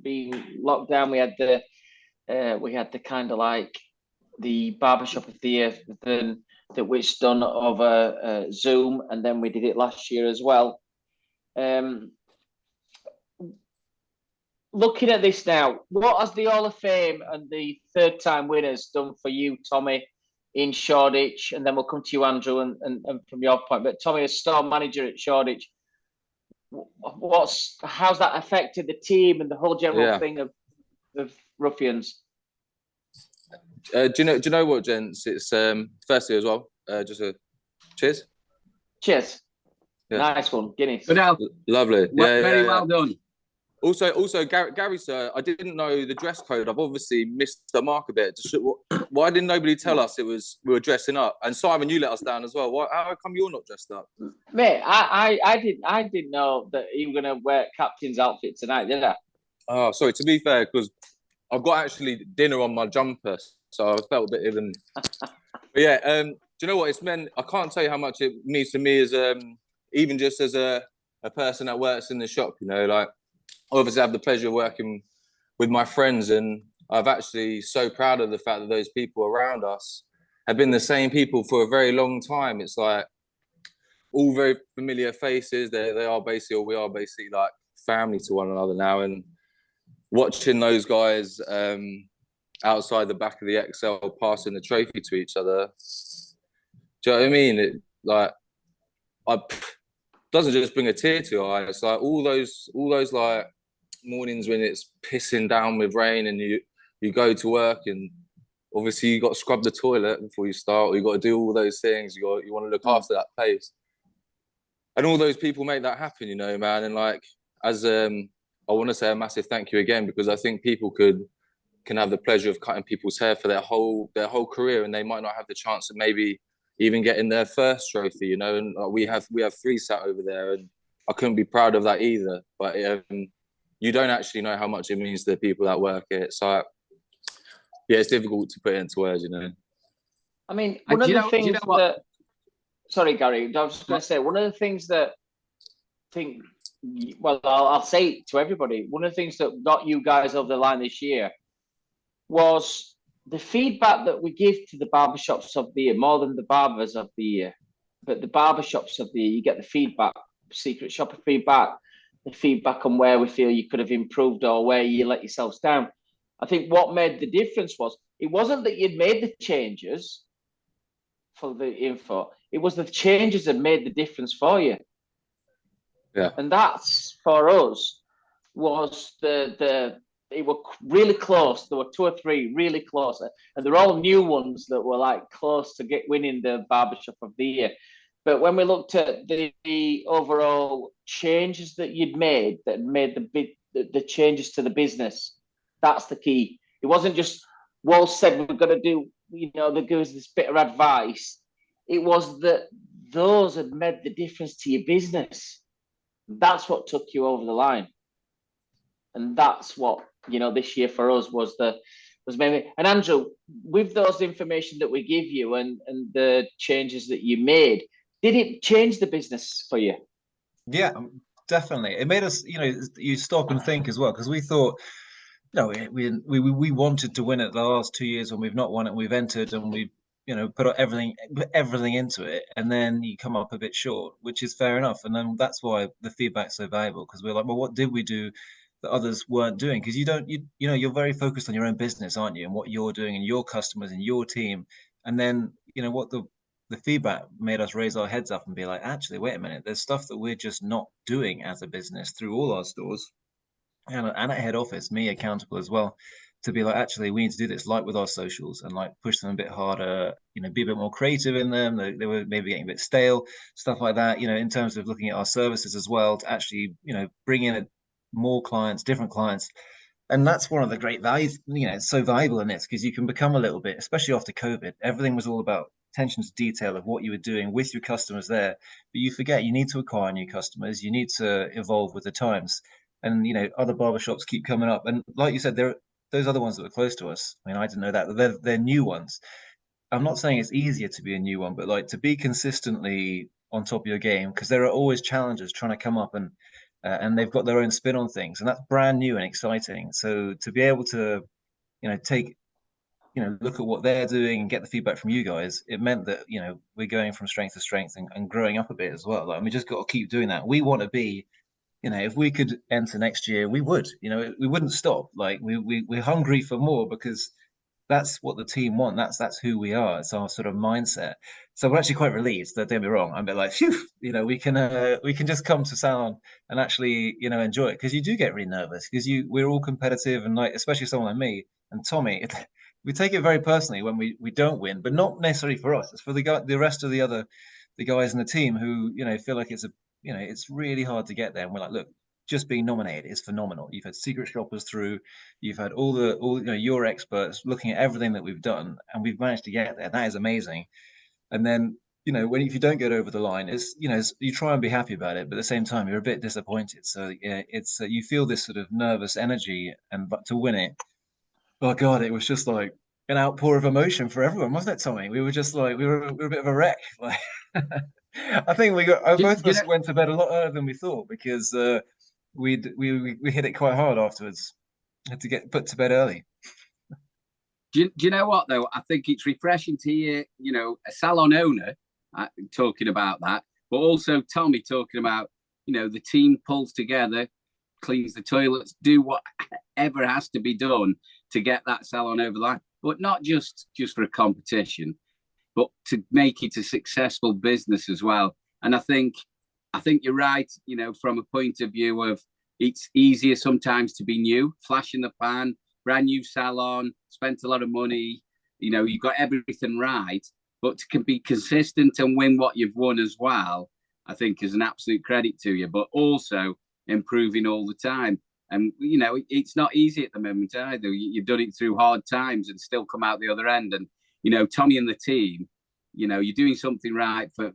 being locked down. We had the kind of like the Barbershop of the Year that was done over Zoom, and then we did it last year as well. Looking at this now, what has the Hall of Fame and the third-time winners done for you, Tommy, in Shoreditch? And then we'll come to you, Andrew, and from your point. But Tommy, as store manager at Shoreditch, how's that affected the team and the whole general thing of Ruffians? Do you know what, gents? It's firstly as well. Just a cheers. Cheers. Yeah. Nice one, Guinness. Lovely. Very well done. Also, Gary, sir, I didn't know the dress code. I've obviously missed the mark a bit. Why didn't nobody tell us we were dressing up? And Simon, you let us down as well. How come you're not dressed up? Mate, I didn't know that you were going to wear captain's outfit tonight, did I? Oh, sorry. To be fair, because I've got actually dinner on my jumper, so I felt a bit even. But yeah, do you know what it's meant? I can't tell you how much it means to me as even just as a person that works in the shop. Like. Obviously, I have the pleasure of working with my friends, and I've actually so proud of the fact that those people around us have been the same people for a very long time. It's like all very familiar faces. We are basically like family to one another now. And watching those guys outside the back of the XL passing the trophy to each other, do you know what I mean? It doesn't just bring a tear to your eye. It's like all those like mornings when it's pissing down with rain and you go to work, and obviously you got to scrub the toilet before you start, or you got to do all those things. You want to look after that place, and all those people make that happen, man. And like, as I want to say a massive thank you again, because I think people can have the pleasure of cutting people's hair for their whole career, and they might not have the chance to maybe even getting their first trophy, and we have 3 sat over there, and I couldn't be proud of that either. But you don't actually know how much it means to the people that work here. It's like, it's difficult to put it into words, I mean, one of the things that... Sorry, Gary, I was just going to say, one of the things that I'll say it to everybody. One of the things that got you guys over the line this year was the feedback that we give to the barbershops of the year, more than the barbers of the year, but the barbershops of the year, you get the feedback, secret shopper feedback, the feedback on where we feel you could have improved or where you let yourselves down. I think what made the difference was, it wasn't that you'd made the changes for the info, it was the changes that made the difference for you. Yeah. And that's, for us, was they were really close. There were 2 or 3 really close, and they're all new ones that were like close to winning the Barbershop of the Year. But when we looked at the overall changes that you'd made, that made the changes to the business, that's the key. It wasn't just Wahl said we're going to do that gives this bit of advice, it was that those had made the difference to your business. That's what took you over the line. And that's what, this year for us was maybe. And Andrew, with those information that we give you and the changes that you made, did it change the business for you? Yeah, definitely. It made us, you stop and think as well, because we thought, we wanted to win it the last 2 years when we've not won it. We've entered and we've, put everything into it, and then you come up a bit short, which is fair enough. And then that's why the feedback's so valuable, because we're like, well, what did we do that others weren't doing? Because you're very focused on your own business, aren't you, and what you're doing and your customers and your team. And then what the feedback made us raise our heads up and be like, actually, wait a minute, there's stuff that we're just not doing as a business through all our stores and at head office, me accountable as well, to be like, actually, we need to do this, like with our socials, and like push them a bit harder, be a bit more creative in them. They were maybe getting a bit stale, stuff like that, in terms of looking at our services as well, to actually, bring in more clients, different clients. And that's one of the great values, it's so valuable in this, because you can become a little bit, especially after COVID, everything was all about attention to detail of what you were doing with your customers there. But you forget you need to acquire new customers. You need to evolve with the times. And, other barbershops keep coming up. And like you said, there are those other ones that were close to us. I mean, I didn't know that. They're new ones. I'm not saying it's easier to be a new one, but like to be consistently on top of your game, because there are always challenges trying to come up, and they've got their own spin on things, and that's brand new and exciting. So to be able to, take, look at what they're doing and get the feedback from you guys, it meant that, we're going from strength to strength and growing up a bit as well. Like, and we just got to keep doing that. We want to be, if we could enter next year, we would, we wouldn't stop. Like we're hungry for more, because that's what the team want. That's who we are. It's our sort of mindset. So we're actually quite relieved that, don't be wrong, I'm a bit like, phew, we can just come to salon and actually, enjoy it, because you do get really nervous, because we're all competitive, and like, especially someone like me and Tommy, we take it very personally when we don't win, but not necessarily for us. It's for the rest of the guys in the team who, feel like it's really hard to get there. And we're like, look, just being nominated is phenomenal. You've had secret shoppers through, you've had all your experts looking at everything that we've done, and we've managed to get there. That is amazing. And then, if you don't get over the line, it's, you try and be happy about it, but at the same time, you're a bit disappointed. So it's you feel this sort of nervous energy, but to win it, oh God, it was just like an outpour of emotion for everyone, wasn't it, Tommy? We were just like, we were a bit of a wreck. Like, I think both of us went to bed a lot earlier than we thought, because we hit it quite hard afterwards. Had to get put to bed early. Do you know what, though? I think it's refreshing to hear, a salon owner talking about that, but also Tommy talking about, the team pulls together, cleans the toilets, do whatever has to be done to get that salon over the line, but not just for a competition, but to make it a successful business as well. And I think you're right, from a point of view of, it's easier sometimes to be new, flash in the pan, brand new salon, spent a lot of money, you've got everything right, but to be consistent and win what you've won as well, I think is an absolute credit to you, but also improving all the time. And, it's not easy at the moment either. You've done it through hard times and still come out the other end. And, Tommy and the team, you're doing something right for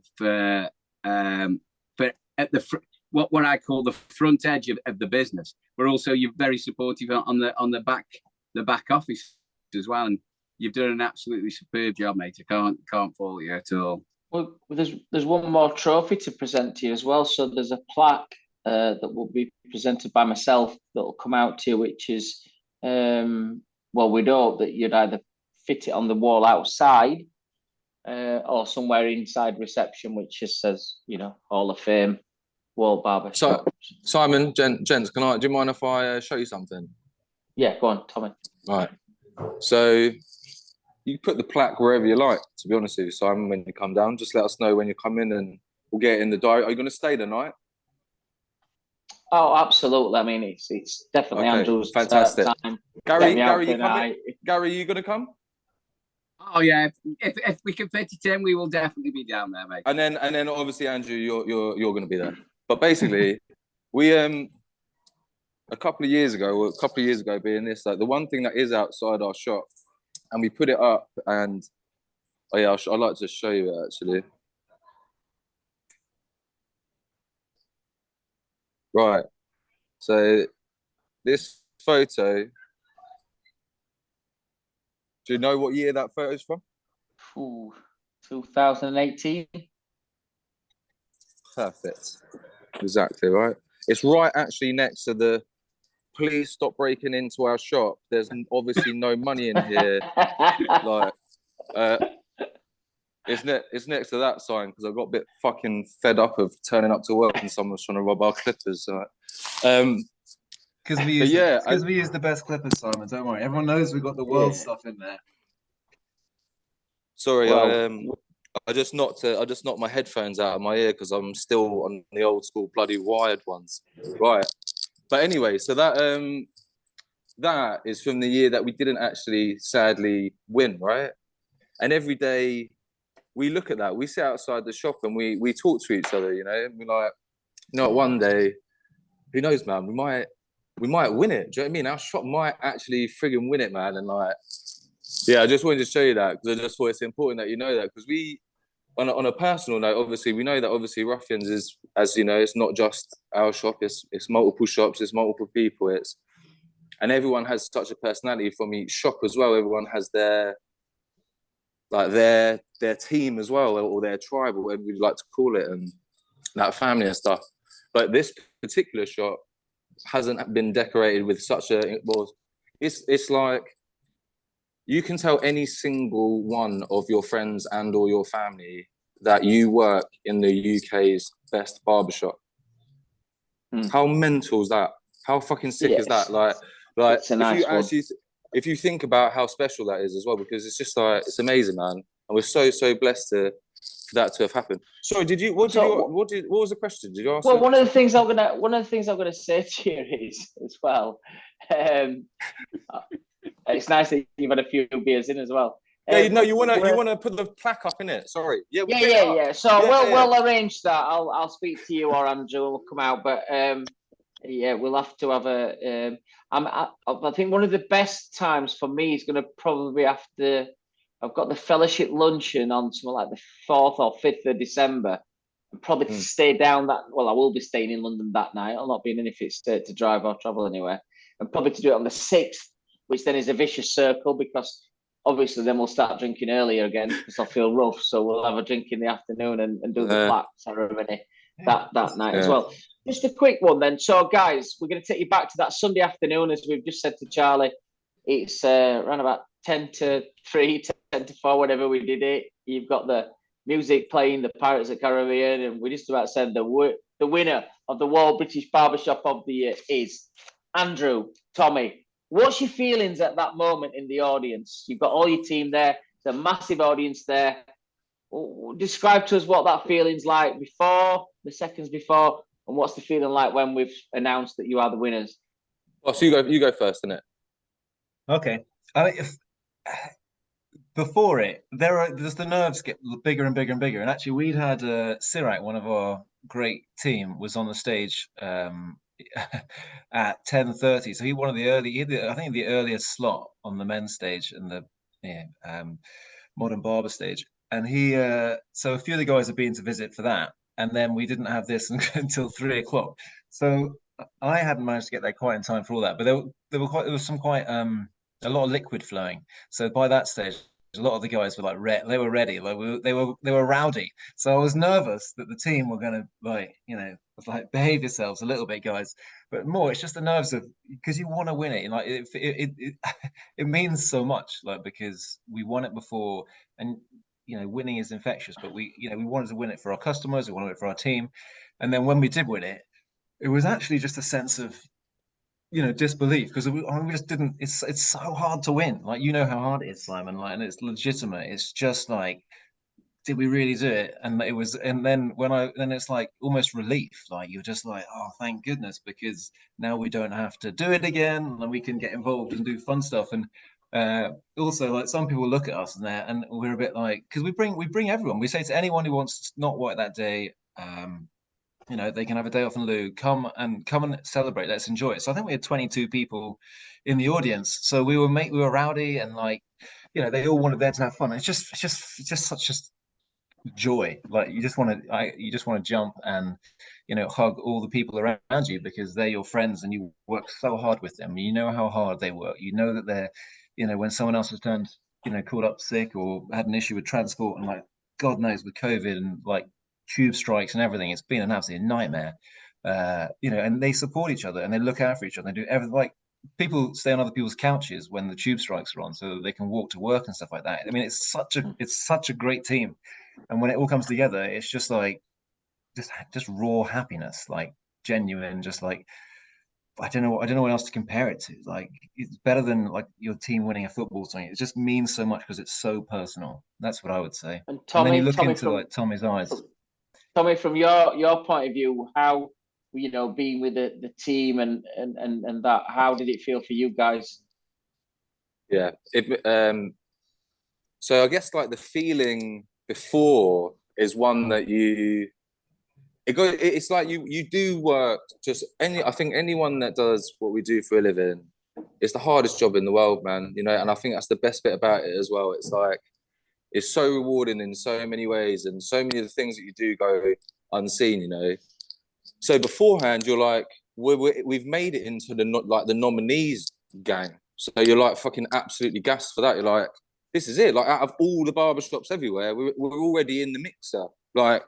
at the what I call the front edge of the business, but also you're very supportive on the back office as well. And you've done an absolutely superb job, mate. I can't fault you at all. Well, there's one more trophy to present to you as well. So there's a plaque that will be presented by myself that will come out to you, which is, we'd hope that you'd either fit it on the wall outside or somewhere inside reception, which just says, Hall of Fame, Wahl Barbershop. So, Simon, gents, do you mind if I show you something? Yeah, go on, Tommy. All right. So you put the plaque wherever you like, to be honest with you, Simon, when you come down. Just let us know when you come in and we'll get it in the diary. Are you going to stay the night? Oh, absolutely. I mean, it's definitely okay, Andrew's fantastic. Time. Gary, you coming? Gary, you going to come? Oh yeah, if we can fit it in, we will definitely be down there, mate. And then obviously, Andrew, you're going to be there. But basically, we a couple of years ago being this, like the one thing that is outside our shop and we put it up, and oh yeah, I'd like to show you it actually. Right, so this photo, do you know what year that photo's from? Ooh, 2018. Perfect. Exactly right. It's right actually next to the "Please stop breaking into our shop. There's obviously no money in here." Like, it's next to that sign because I got a bit fucking fed up of turning up to work and someone's trying to rob our clippers. So, because we use the best clippers, Simon. Don't worry. Everyone knows we've got the world stuff in there. Sorry, I just knocked my headphones out of my ear because I'm still on the old school bloody wired ones. Right. But anyway, so that is from the year that we didn't actually sadly win, right? And every day we look at that, we sit outside the shop and we talk to each other, you know, and we're like, you know, one day, who knows, man, we might win it. Do you know what I mean? Our shop might actually friggin' win it, man. And like, yeah, I just wanted to show you that because I just thought it's important that you know that, because we, on a personal note, obviously, we know that obviously Ruffians is, as you know, it's not just our shop, it's multiple shops, it's multiple people, and everyone has such a personality from each shop as well. Everyone has their team as well, or their tribe, or whatever you'd like to call it, and that family and stuff. But this particular shop hasn't been decorated with such a, well, it's like, you can tell any single one of your friends and or your family that you work in the UK's best barbershop. How mental is that? How fucking sick is that? Like it's a nice if you think about how special that is as well, because it's just like, it's amazing, man. And we're so blessed for that to have happened. Sorry, what was the question? Did you ask? Well, one of the things I'm gonna say to you is as well. It's nice that you've had a few beers in as well. Yeah, no, you wanna put the plaque up in it. Sorry. Yeah. So we'll arrange that. I'll speak to you or Andrew will come out, but yeah, we'll have to have a. I think one of the best times for me is going to probably be after I've got the fellowship luncheon on something like the 4th or 5th of December. And probably to stay down that. Well, I will be staying in London that night. I'll not be in if it's to drive or travel anywhere, and probably to do it on the 6th, which then is a vicious circle because obviously then we'll start drinking earlier again because I'll feel rough. So we'll have a drink in the afternoon and do the plaque ceremony that night as well. Just a quick one then. So guys, we're going to take you back to that Sunday afternoon, as we've just said to Charlie. It's around about 10 to 3, 10 to 4, whatever we did it. You've got the music playing, the Pirates of the Caribbean, and we just about said the winner of the Wahl British Barbershop of the Year is Andrew. Tommy, what's your feelings at that moment in the audience? You've got all your team there. It's a massive audience there. Describe to us what that feeling's like before, the seconds before, and what's the feeling like when we've announced that you are the winners? Oh, so you go first, innit? Okay. I mean, before it, there's the nerves get bigger and bigger and bigger. And actually, we'd had Sirac, one of our great team, was on the stage at 10:30. So he one of the early, I think the earliest slot on the men's stage and the modern barber stage. And so a few of the guys have been to visit for that. And then we didn't have this until 3 o'clock. So I hadn't managed to get there quite in time for all that. But there was a lot of liquid flowing. So by that stage, a lot of the guys were like they were ready, like they were rowdy. So I was nervous that the team were going to behave yourselves a little bit, guys. But more, it's just the nerves of, because you want to win it. And like it means so much, like, because we won it before, and winning is infectious. But we wanted to win it for our customers, we wanted it for our team, and then when we did win it, it was actually just a sense of disbelief, because we just didn't. It's so hard to win. Like, how hard it is, Simon. Like, and it's legitimate. It's just like, did we really do it? And it was. And then then it's like almost relief. Like, you're just like, oh, thank goodness, because now we don't have to do it again, and we can get involved and do fun stuff. And also, like, some people look at us and we're a bit like, because we bring everyone. We say to anyone who wants to not work that day, they can have a day off in lieu. Come and celebrate. Let's enjoy it. So I think we had 22 people in the audience. So we were rowdy, and like, you know, they all wanted there to have fun. It's just such a joy. Like you just want to jump and, you know, hug all the people around you because they're your friends and you work so hard with them. You know how hard they work. You know that they're, you know, when someone else has turned, you know, called up sick or had an issue with transport and like God knows with COVID and like tube strikes and everything, it's been an absolute nightmare. You know, and they support each other and they look out for each other. They do everything. Like people stay on other people's couches when the tube strikes are on, so they can walk to work and stuff like that. I mean, it's such a great team, and when it all comes together, it's just like just raw happiness, like genuine, just like I don't know what else to compare it to. Like it's better than like your team winning a football thing. It just means so much because it's so personal. That's what I would say. And And then Tommy, you look Tommy into from like Tommy's eyes. Tommy, from your point of view, how, you know, being with the team and that, how did it feel for you guys? Yeah. So I guess like the feeling before is one that it's like you do work I think anyone that does what we do for a living, it's the hardest job in the world, man, you know, and I think that's the best bit about it as well. It's like it's so rewarding in so many ways and so many of the things that you do go unseen, you know. So beforehand you're like we've made it into the nominees gang, so you're like fucking absolutely gassed for that. You're like, this is it, like out of all the barbershops everywhere, we're already in the mixer, like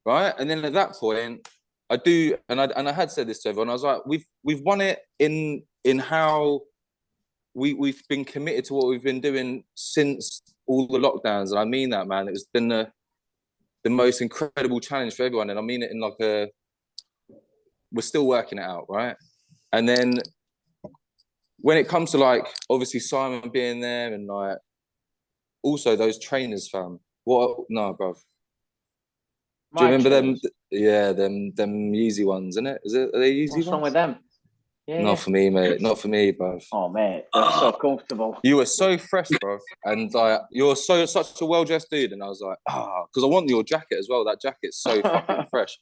right. And then at that point I had said this to everyone, I was like, we've won it in how we've been committed to what we've been doing since all the lockdowns, and I mean that, man. It's been the most incredible challenge for everyone, and I mean it in like we're still working it out, right? And then when it comes to like obviously Simon being there and like also those trainers, fam. No, bro. Do you remember them? Yeah, them easy ones, isn't it? Are they easy What's ones? wrong with them? Yeah, not for me, mate. Not for me, bruv. Oh, mate, they're so comfortable. You were so fresh, bruv. And you're such a well-dressed dude. And I was like, because I want your jacket as well. That jacket's so fucking fresh.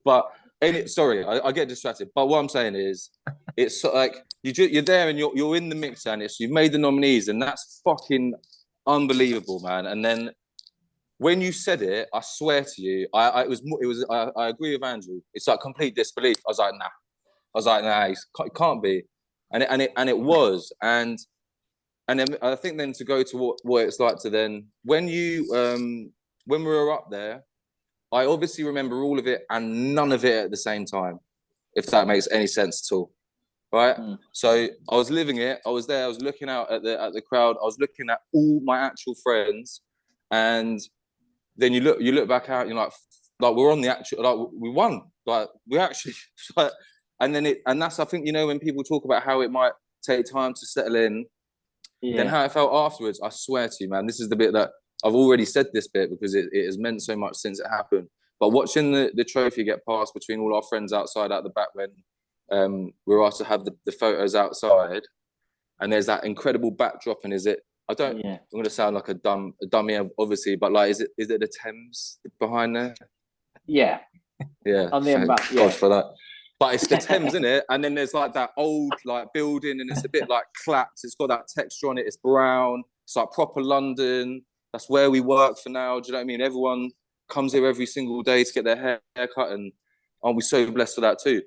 But, sorry, I get distracted. But what I'm saying is, it's like, you're there and you're in the mix, and you've made the nominees, and that's fucking unbelievable, man. And then when you said it, I swear to you, I agree with Andrew. It's like complete disbelief. I was like, nah, it can't be, and it was, and then I think then to go to what it's like to then when we were up there, I obviously remember all of it and none of it at the same time, if that makes any sense at all, right? So I was living it. I was there. I was looking out at the crowd. I was looking at all my actual friends, and then you look back out. You're like we're on the actual, like we won, like we actually. Like, and that's, I think, you know, when people talk about how it might take time to settle in, then how it felt afterwards, I swear to you, man, this is the bit that I've already said this bit because it has meant so much since it happened. But watching the trophy get passed between all our friends outside out the back when we were asked to have the photos outside, and there's that incredible backdrop, and I'm going to sound like a dummy, obviously, but like, is it the Thames behind there? Yeah. Yeah. On the back, God for that. But it's the Thames, isn't it? And then there's like that old like building, and it's a bit like clapped. It's got that texture on it. It's brown. It's like proper London. That's where we work for now. Do you know what I mean? Everyone comes here every single day to get their hair cut, and aren't we so blessed for that too?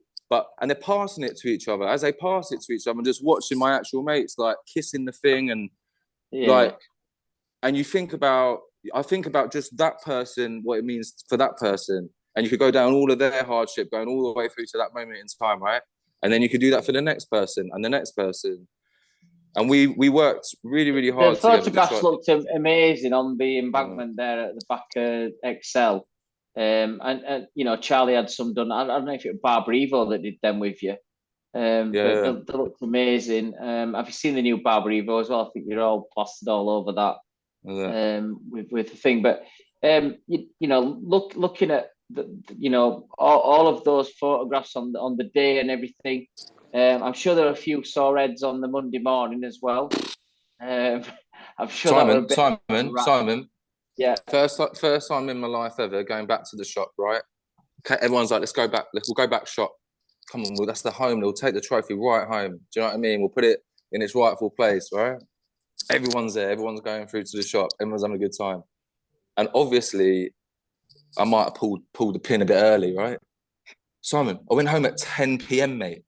And they're passing it to each other. As they pass it to each other, I'm just watching my actual mates like kissing the thing, and like, and I think about just that person, what it means for that person. And you could go down all of their hardship, going all the way through to that moment in time, right? And then you could do that for the next person and the next person. And we worked really, really hard. The photographs looked amazing on the embankment there at the back of Excel. And you know, Charlie had some done. I don't know if it was Barber Evo that did them with you. But they looked amazing. Have you seen the new Barber Evo as well? I think you're all plastered all over that with the thing. But you know, looking at you know, all of those photographs on the day and everything. I'm sure there are a few sore heads on the Monday morning as well. I'm sure Simon. Yeah. First time in my life ever going back to the shop, right? Okay, everyone's like, we'll go back shop. Come on, that's the home. They'll take the trophy right home. Do you know what I mean? We'll put it in its rightful place, right? everyone's there, everyone's going through to the shop, everyone's having a good time. And obviously, I might have pulled the pin a bit early, right? Simon, I went home at 10 p.m, mate.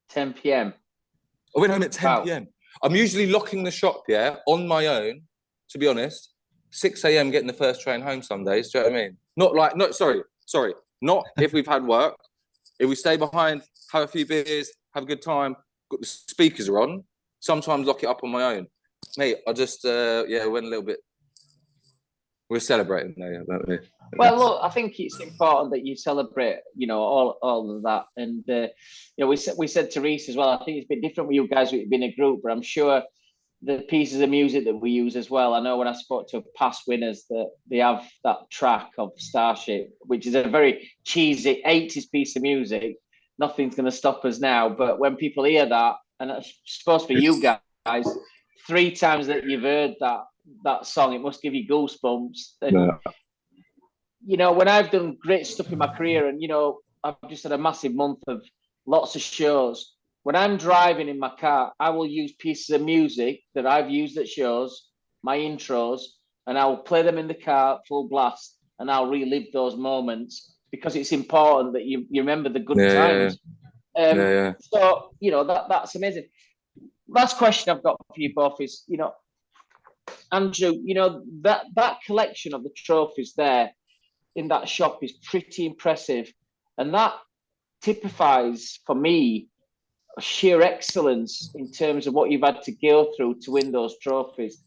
10 p.m. I went home at 10 p.m. I'm usually locking the shop, on my own, to be honest. 6 a.m. getting the first train home some days, do you know what I mean? Sorry. Not if we've had work. If we stay behind, have a few beers, have a good time, got the speakers are on, sometimes lock it up on my own. Mate, I just, went a little bit. We're celebrating now, don't we? Well, look, I think it's important that you celebrate, all of that. And, we said to Reese as well, I think it's a bit different with you guys, we've been a group, but I'm sure the pieces of music that we use as well. I know when I spoke to past winners that they have that track of Starship, which is a very cheesy 80s piece of music. Nothing's going to stop us now. But when people hear that, and it's supposed to be you guys, 3 times that you've heard that song, it must give you goosebumps. And, when I've done great stuff in my career, and, I've just had a massive month of lots of shows. When I'm driving in my car, I will use pieces of music that I've used at shows, my intros, and I'll play them in the car full blast, and I'll relive those moments because it's important that you remember the good times. So, that's amazing. Last question I've got for you both is, Andrew, that collection of the trophies there in that shop is pretty impressive. And that typifies, for me, sheer excellence in terms of what you've had to go through to win those trophies.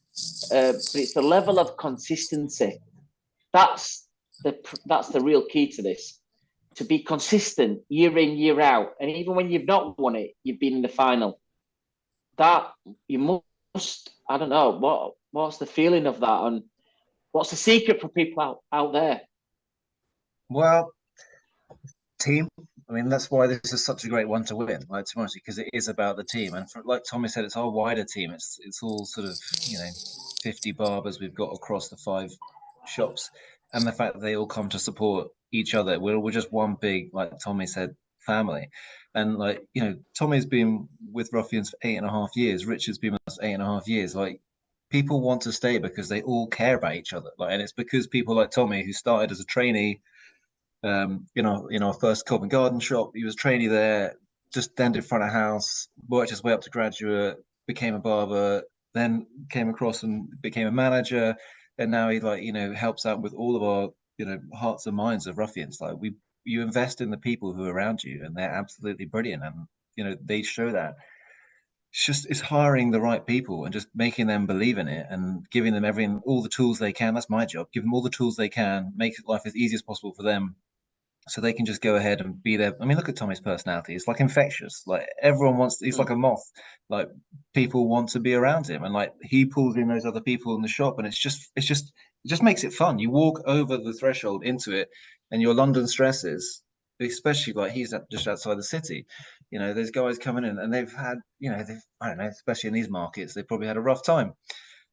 But it's the level of consistency. That's the real key to this. To be consistent year in, year out. And even when you've not won it, you've been in the final. That you must, I don't know, what's the feeling of that? And what's the secret for people out there? Well, team. I mean, that's why this is such a great one to win, like, to be honest, because it is about the team. And like Tommy said, it's our wider team. It's all sort of, 50 barbers we've got across the 5 shops. And the fact that they all come to support each other. We're just one big, like Tommy said, family. And Tommy's been with Ruffians for 8.5 years. Richard's been with us 8.5 years. Like, people want to stay because they all care about each other. And it's because people like Tommy, who started as a trainee, in our first Covent Garden shop. He was trainee there, just then did front of house, worked his way up to graduate, became a barber, then came across and became a manager, and now he helps out with all of our hearts and minds of Ruffians. Like, you invest in the people who are around you, and they're absolutely brilliant, and they show that. It's hiring the right people and just making them believe in it and giving them all the tools they can. That's my job. Give them all the tools they can, make life as easy as possible for them, so they can just go ahead and be there. I mean, look at Tommy's personality. It's like infectious. Like, everyone wants, he's like a moth. Like, people want to be around him. And he pulls in those other people in the shop, and it just makes it fun. You walk over the threshold into it, and your London stresses, especially he's just outside the city. There's guys coming in and they've had, I don't know, especially in these markets, they've probably had a rough time.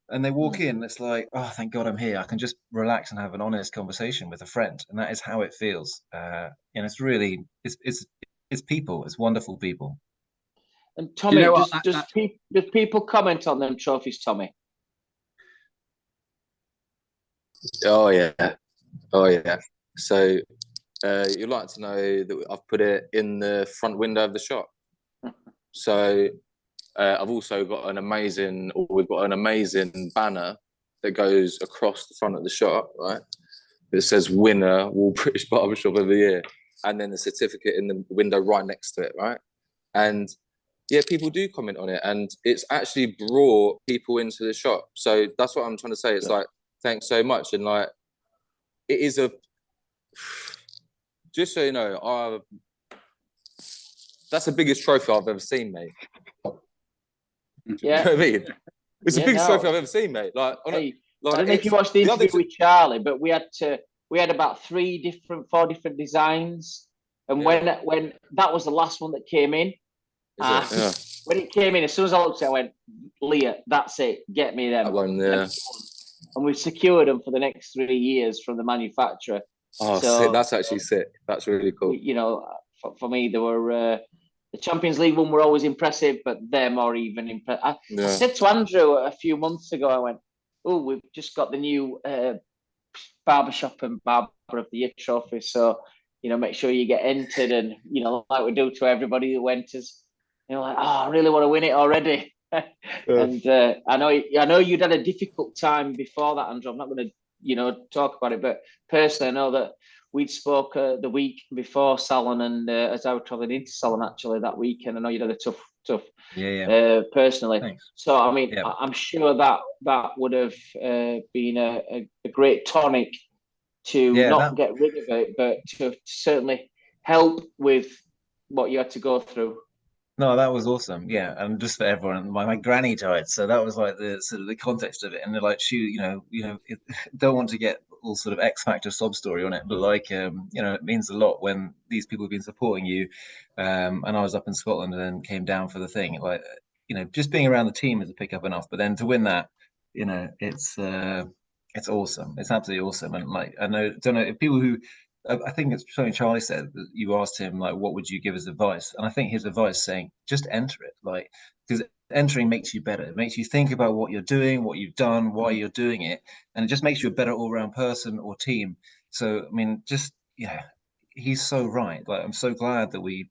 And they walk in, it's like, oh, thank God I'm here. I can just relax and have an honest conversation with a friend. And that is how it feels. And it's really, it's people. It's wonderful people. And Tommy, does people comment on them trophies, Tommy? Oh, yeah. So you'd like to know that I've put it in the front window of the shop. So we've got an amazing banner that goes across the front of the shop, right? It says winner, Wahl British Barbershop of the Year. And then the certificate in the window right next to it, right? And yeah, people do comment on it, and it's actually brought people into the shop. So that's what I'm trying to say. It's thanks so much. And it is just so you know, that's the biggest trophy I've ever seen, mate. Yeah. You know what I mean? It's the biggest trophy I've ever seen, mate. I don't know if you watched the interview with Charlie, but we had about 4 different designs. And when that was the last one that came in, when it came in, as soon as I looked at it, I went, Leah, that's it, get me them. That one, yeah. And we've secured them for the next 3 years from the manufacturer. Oh, so, sick. That's actually sick. That's really cool. For me, they the Champions League one were always impressive, but they're more even impressive. I Yeah. said to Andrew a few months ago, I went, "Oh, we've just got the new Barbershop and Barber of the Year trophy, so make sure you get entered, and like we do to everybody who enters." Like, "Oh, I really want to win it already." And I know you'd had a difficult time before that, Andrew. I'm not going to talk about it, but personally, I know that we'd spoke the week before Salon, and as I was traveling into Salon actually that weekend, I know you'd had a tough personally. Thanks. So I mean, I'm sure that would have been a great tonic to not get rid of it, but to certainly help with what you had to go through. No, that was awesome. Yeah, and just for everyone, my granny died, so that was like the sort of the context of it. And they're like, don't want to get all sort of X Factor sob story on it, but like, it means a lot when these people have been supporting you. And I was up in Scotland and then came down for the thing. Like, just being around the team is a pickup enough, but then to win that, it's awesome. It's absolutely awesome. And like, don't know if people who. I think it's something Charlie said. You asked him, like, what would you give as advice? And I think his advice saying, just enter it. Like, because entering makes you better. It makes you think about what you're doing, what you've done, why you're doing it. And it just makes you a better all-round person or team. So, I mean, he's so right. Like, I'm so glad that we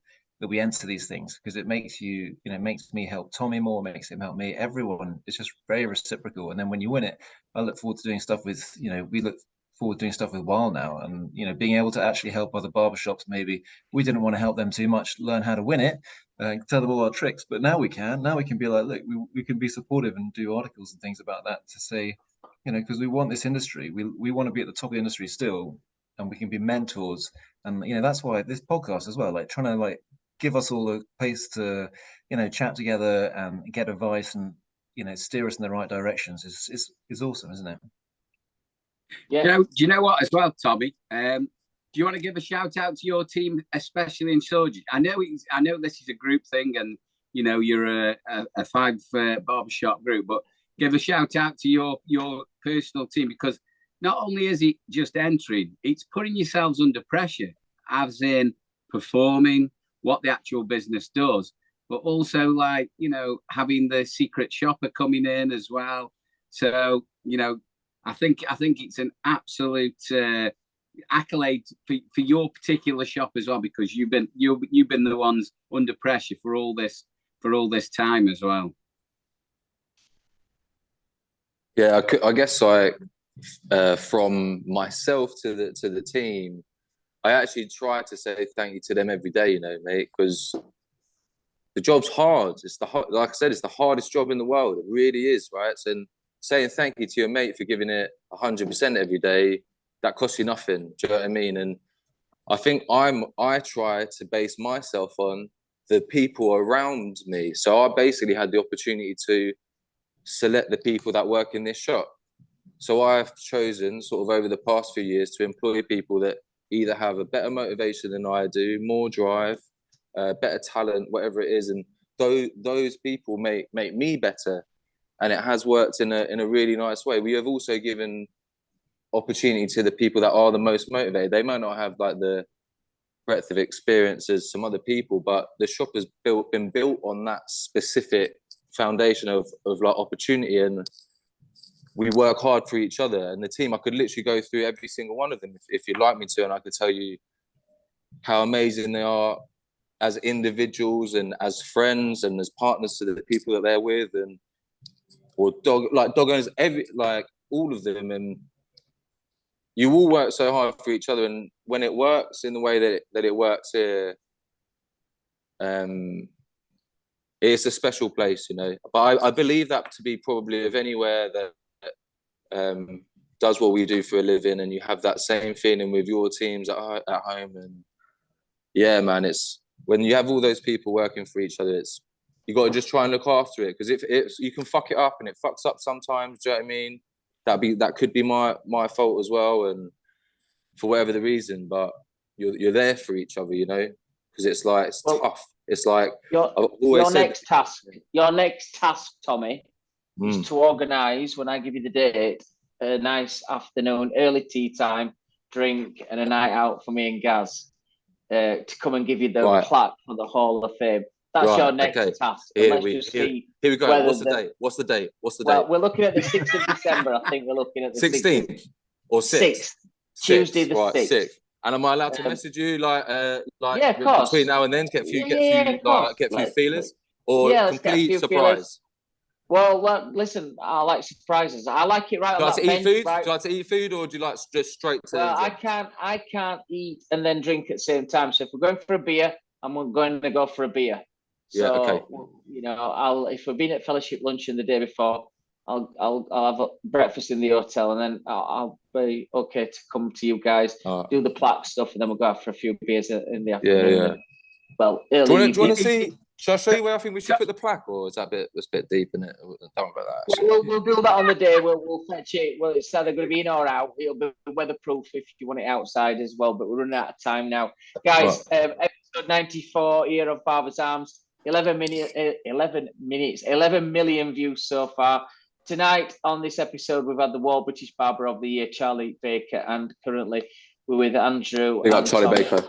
enter these things, because it makes you, it makes me help Tommy more, makes him help me. Everyone, it's just very reciprocal. And then when you win it, I look forward to doing stuff with, we look forward doing stuff with Wahl now, and being able to actually help other barbershops. Maybe we didn't want to help them too much learn how to win it, tell them all our tricks, but now we can be like, look, we can be supportive and do articles and things about that to say, because we want this industry, we want to be at the top of the industry still, and we can be mentors. And that's why this podcast as well, like trying to like give us all a place to chat together and get advice and steer us in the right directions is awesome, isn't it? Yeah. Do you know what as well, Tommy? Do you want to give a shout out to your team, especially in Shoreditch? I know this is a group thing, and you're a 5 barbershop group, but give a shout out to your personal team, because not only is it just entering, it's putting yourselves under pressure, as in performing what the actual business does, but also like having the secret shopper coming in as well. So I think it's an absolute accolade for your particular shop as well, because you've been the ones under pressure for all this time as well. Yeah, I guess from myself to the team, I actually try to say thank you to them every day, mate, because the job's hard. Like I said, it's the hardest job in the world. It really is, right? And saying thank you to your mate for giving it 100% every day, that costs you nothing. Do you know what I mean? And I think I try to base myself on the people around me. So I basically had the opportunity to select the people that work in this shop. So I've chosen sort of over the past few years to employ people that either have a better motivation than I do, more drive, better talent, whatever it is. And those people make me better. And it has worked in a really nice way. We have also given opportunity to the people that are the most motivated. They might not have like the breadth of experience as some other people, but the shop has been built on that specific foundation of like opportunity, and we work hard for each other. And the team, I could literally go through every single one of them if you'd like me to, and I could tell you how amazing they are as individuals and as friends and as partners to the people that they're with, and or dog owners, all of them. And you all work so hard for each other, and when it works in the way that it works here, it's a special place, But I believe that to be probably of anywhere that does what we do for a living, and you have that same feeling with your teams at home. And yeah, man, it's when you have all those people working for each other, you got to just try and look after it, because if you can fuck it up, and it fucks up sometimes. Do you know what I mean? That could be my fault as well, and for whatever the reason. But you're there for each other, because it's tough. It's like your next task, Tommy, is to organise, when I give you the date, a nice afternoon, early tea time, drink, and a night out for me and Gaz, to come and give you the plaque for the Hall of Fame. That's your next task. Here we go. whether What's the date? What's the date? Well, we're looking at the 6th of December. I think we're looking at the 16th or 6th. Tuesday the 6th. 6th. And am I allowed to message you yeah, of course. between now and then, get a few feelers, or complete surprise? Well, listen, I like surprises. I like it right. Do you on like to eat food? Right? Do you like to eat food, or do you like just straight to? Well, I can't eat and then drink at the same time. So if we're going for a beer, I'm going to go for a beer. So, yeah, okay. You know, if we've been at fellowship luncheon the day before, I'll have a breakfast in the hotel, and then I'll be okay to come to you guys, do the plaque stuff, and then we'll go out for a few beers in the afternoon. Yeah. Well, do you want to see? Shall I show you where I think we should put the plaque, or is that that's a bit deep in it? Don't worry about that. We'll do that on the day. We'll fetch it. Well, it's either going to be in or out. It'll be weatherproof if you want it outside as well. But we're running out of time now, guys. Right. Episode 94 here of Barbers Arms. 11 million views so far. Tonight on this episode, we've had the Wahl British Barber of the Year, Charlie Baker, and currently we're with Andrew. We got Charlie Baker,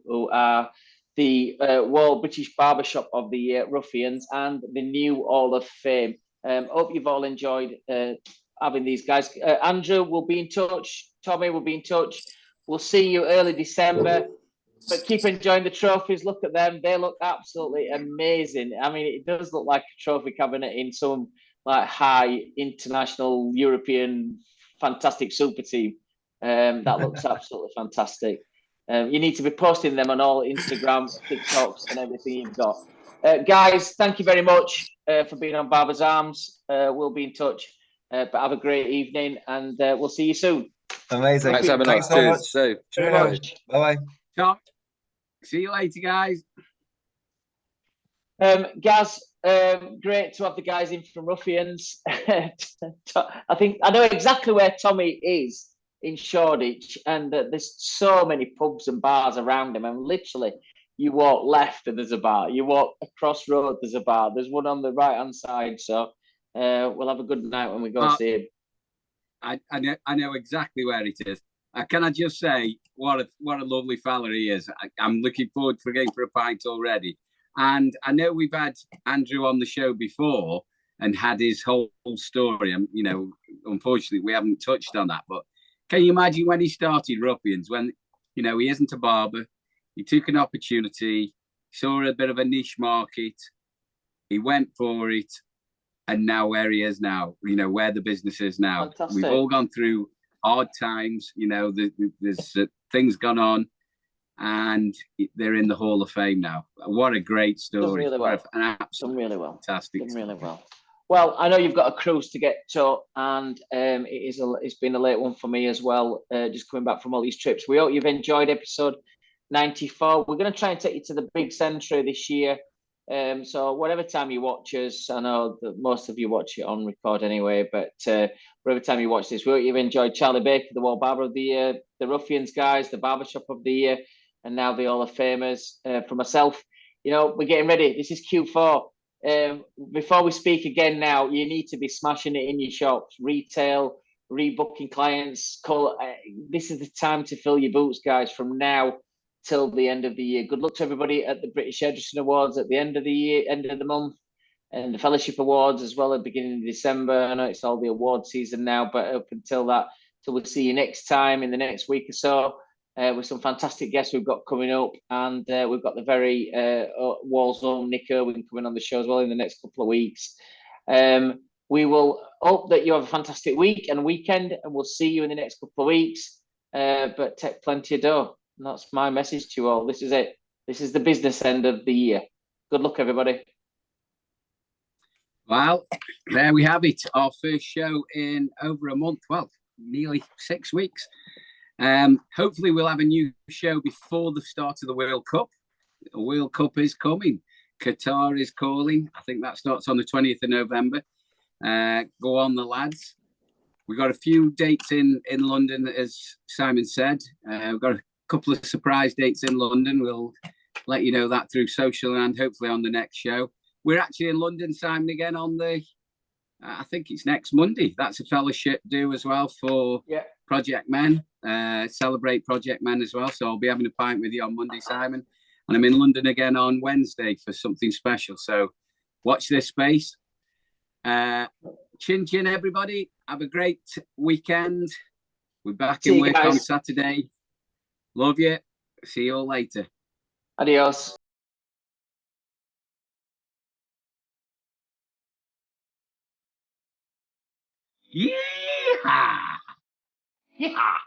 who are the Wahl British Barbershop of the Year, Ruffians, and the new Hall of Fame. Hope you've all enjoyed having these guys. Andrew will be in touch. Tommy will be in touch. We'll see you early December. But keep enjoying the trophies. Look at them. They look absolutely amazing. I mean, it does look like a trophy cabinet in some like high international European fantastic super team. That looks absolutely fantastic. You need to be posting them on all Instagram, TikToks, and everything you've got. Guys, thank you very much for being on Barbers Arms. We'll be in touch. But have a great evening, and we'll see you soon. Amazing. Thanks so much. Cheers. Bye-bye. See you later, guys. Gaz, great to have the guys in from Ruffians. I think I know exactly where Tommy is in Shoreditch, and there's so many pubs and bars around him. And literally, you walk left and there's a bar. You walk across road, there's a bar. There's one on the right hand side. So we'll have a good night when we go see him. I know exactly where it is. Can I just say what a lovely fella he is? I'm looking forward to going for a pint already. And I know we've had Andrew on the show before and had his whole story. And, you know, unfortunately, we haven't touched on that. But can you imagine when he started Ruffians, when, you know, he isn't a barber, he took an opportunity, saw a bit of a niche market, he went for it, and now where he is now, you know, where the business is now. Fantastic. We've all gone through hard times, you know, there's things gone on, and they're in the Hall of Fame now. What a great story. Done really well. Done really well. Fantastic. Done really well. Well, I know you've got a cruise to get to, and it's been a late one for me as well, just coming back from all these trips. We hope you've enjoyed episode 94. We're going to try and take you to the big century this year. So whatever time you watch us, I know that most of you watch it on record anyway, but whatever time you watch this, we hope you've enjoyed Charlie Baker, the Wahl Barber of the Year, the Ruffians guys, the Barbershop of the Year, and now the Hall of Famers. For myself, you know, we're getting ready. This is Q4. Before we speak again now, you need to be smashing it in your shops, retail, rebooking clients. This is the time to fill your boots, guys, from now till the end of the year. Good luck to everybody at the British Hairdressing Awards at the end of the year, end of the month, and the Fellowship Awards as well at the beginning of December. I know it's all the award season now, but up until that, till we'll see you next time in the next week or so, with some fantastic guests we've got coming up, and we've got the very Wahl's own Nick Irwin coming on the show as well in the next couple of weeks. We will hope that you have a fantastic week and weekend, and we'll see you in the next couple of weeks. But take plenty of dough. And that's my message to you all. This is it. This is the business end of the year. Good luck, everybody. Well, there we have it. Our first show in over a month. Well, nearly 6 weeks. Hopefully we'll have a new show before the start of the World Cup. The World Cup is coming. Qatar is calling. I think that starts on the 20th of November. Go on, the lads. We've got a few dates in London, as Simon said. We've got a couple of surprise dates in London. We'll let you know that through social and hopefully on the next show. We're actually in London, Simon, again on the, I think it's next Monday. That's a fellowship do as well for Project Men. Celebrate Project Men as well. So I'll be having a pint with you on Monday, Simon. And I'm in London again on Wednesday for something special. So watch this space. Chin chin, everybody. Have a great weekend. We're back in work on Saturday. Love you. See you all later. Adios. Yeehaw! Yeah.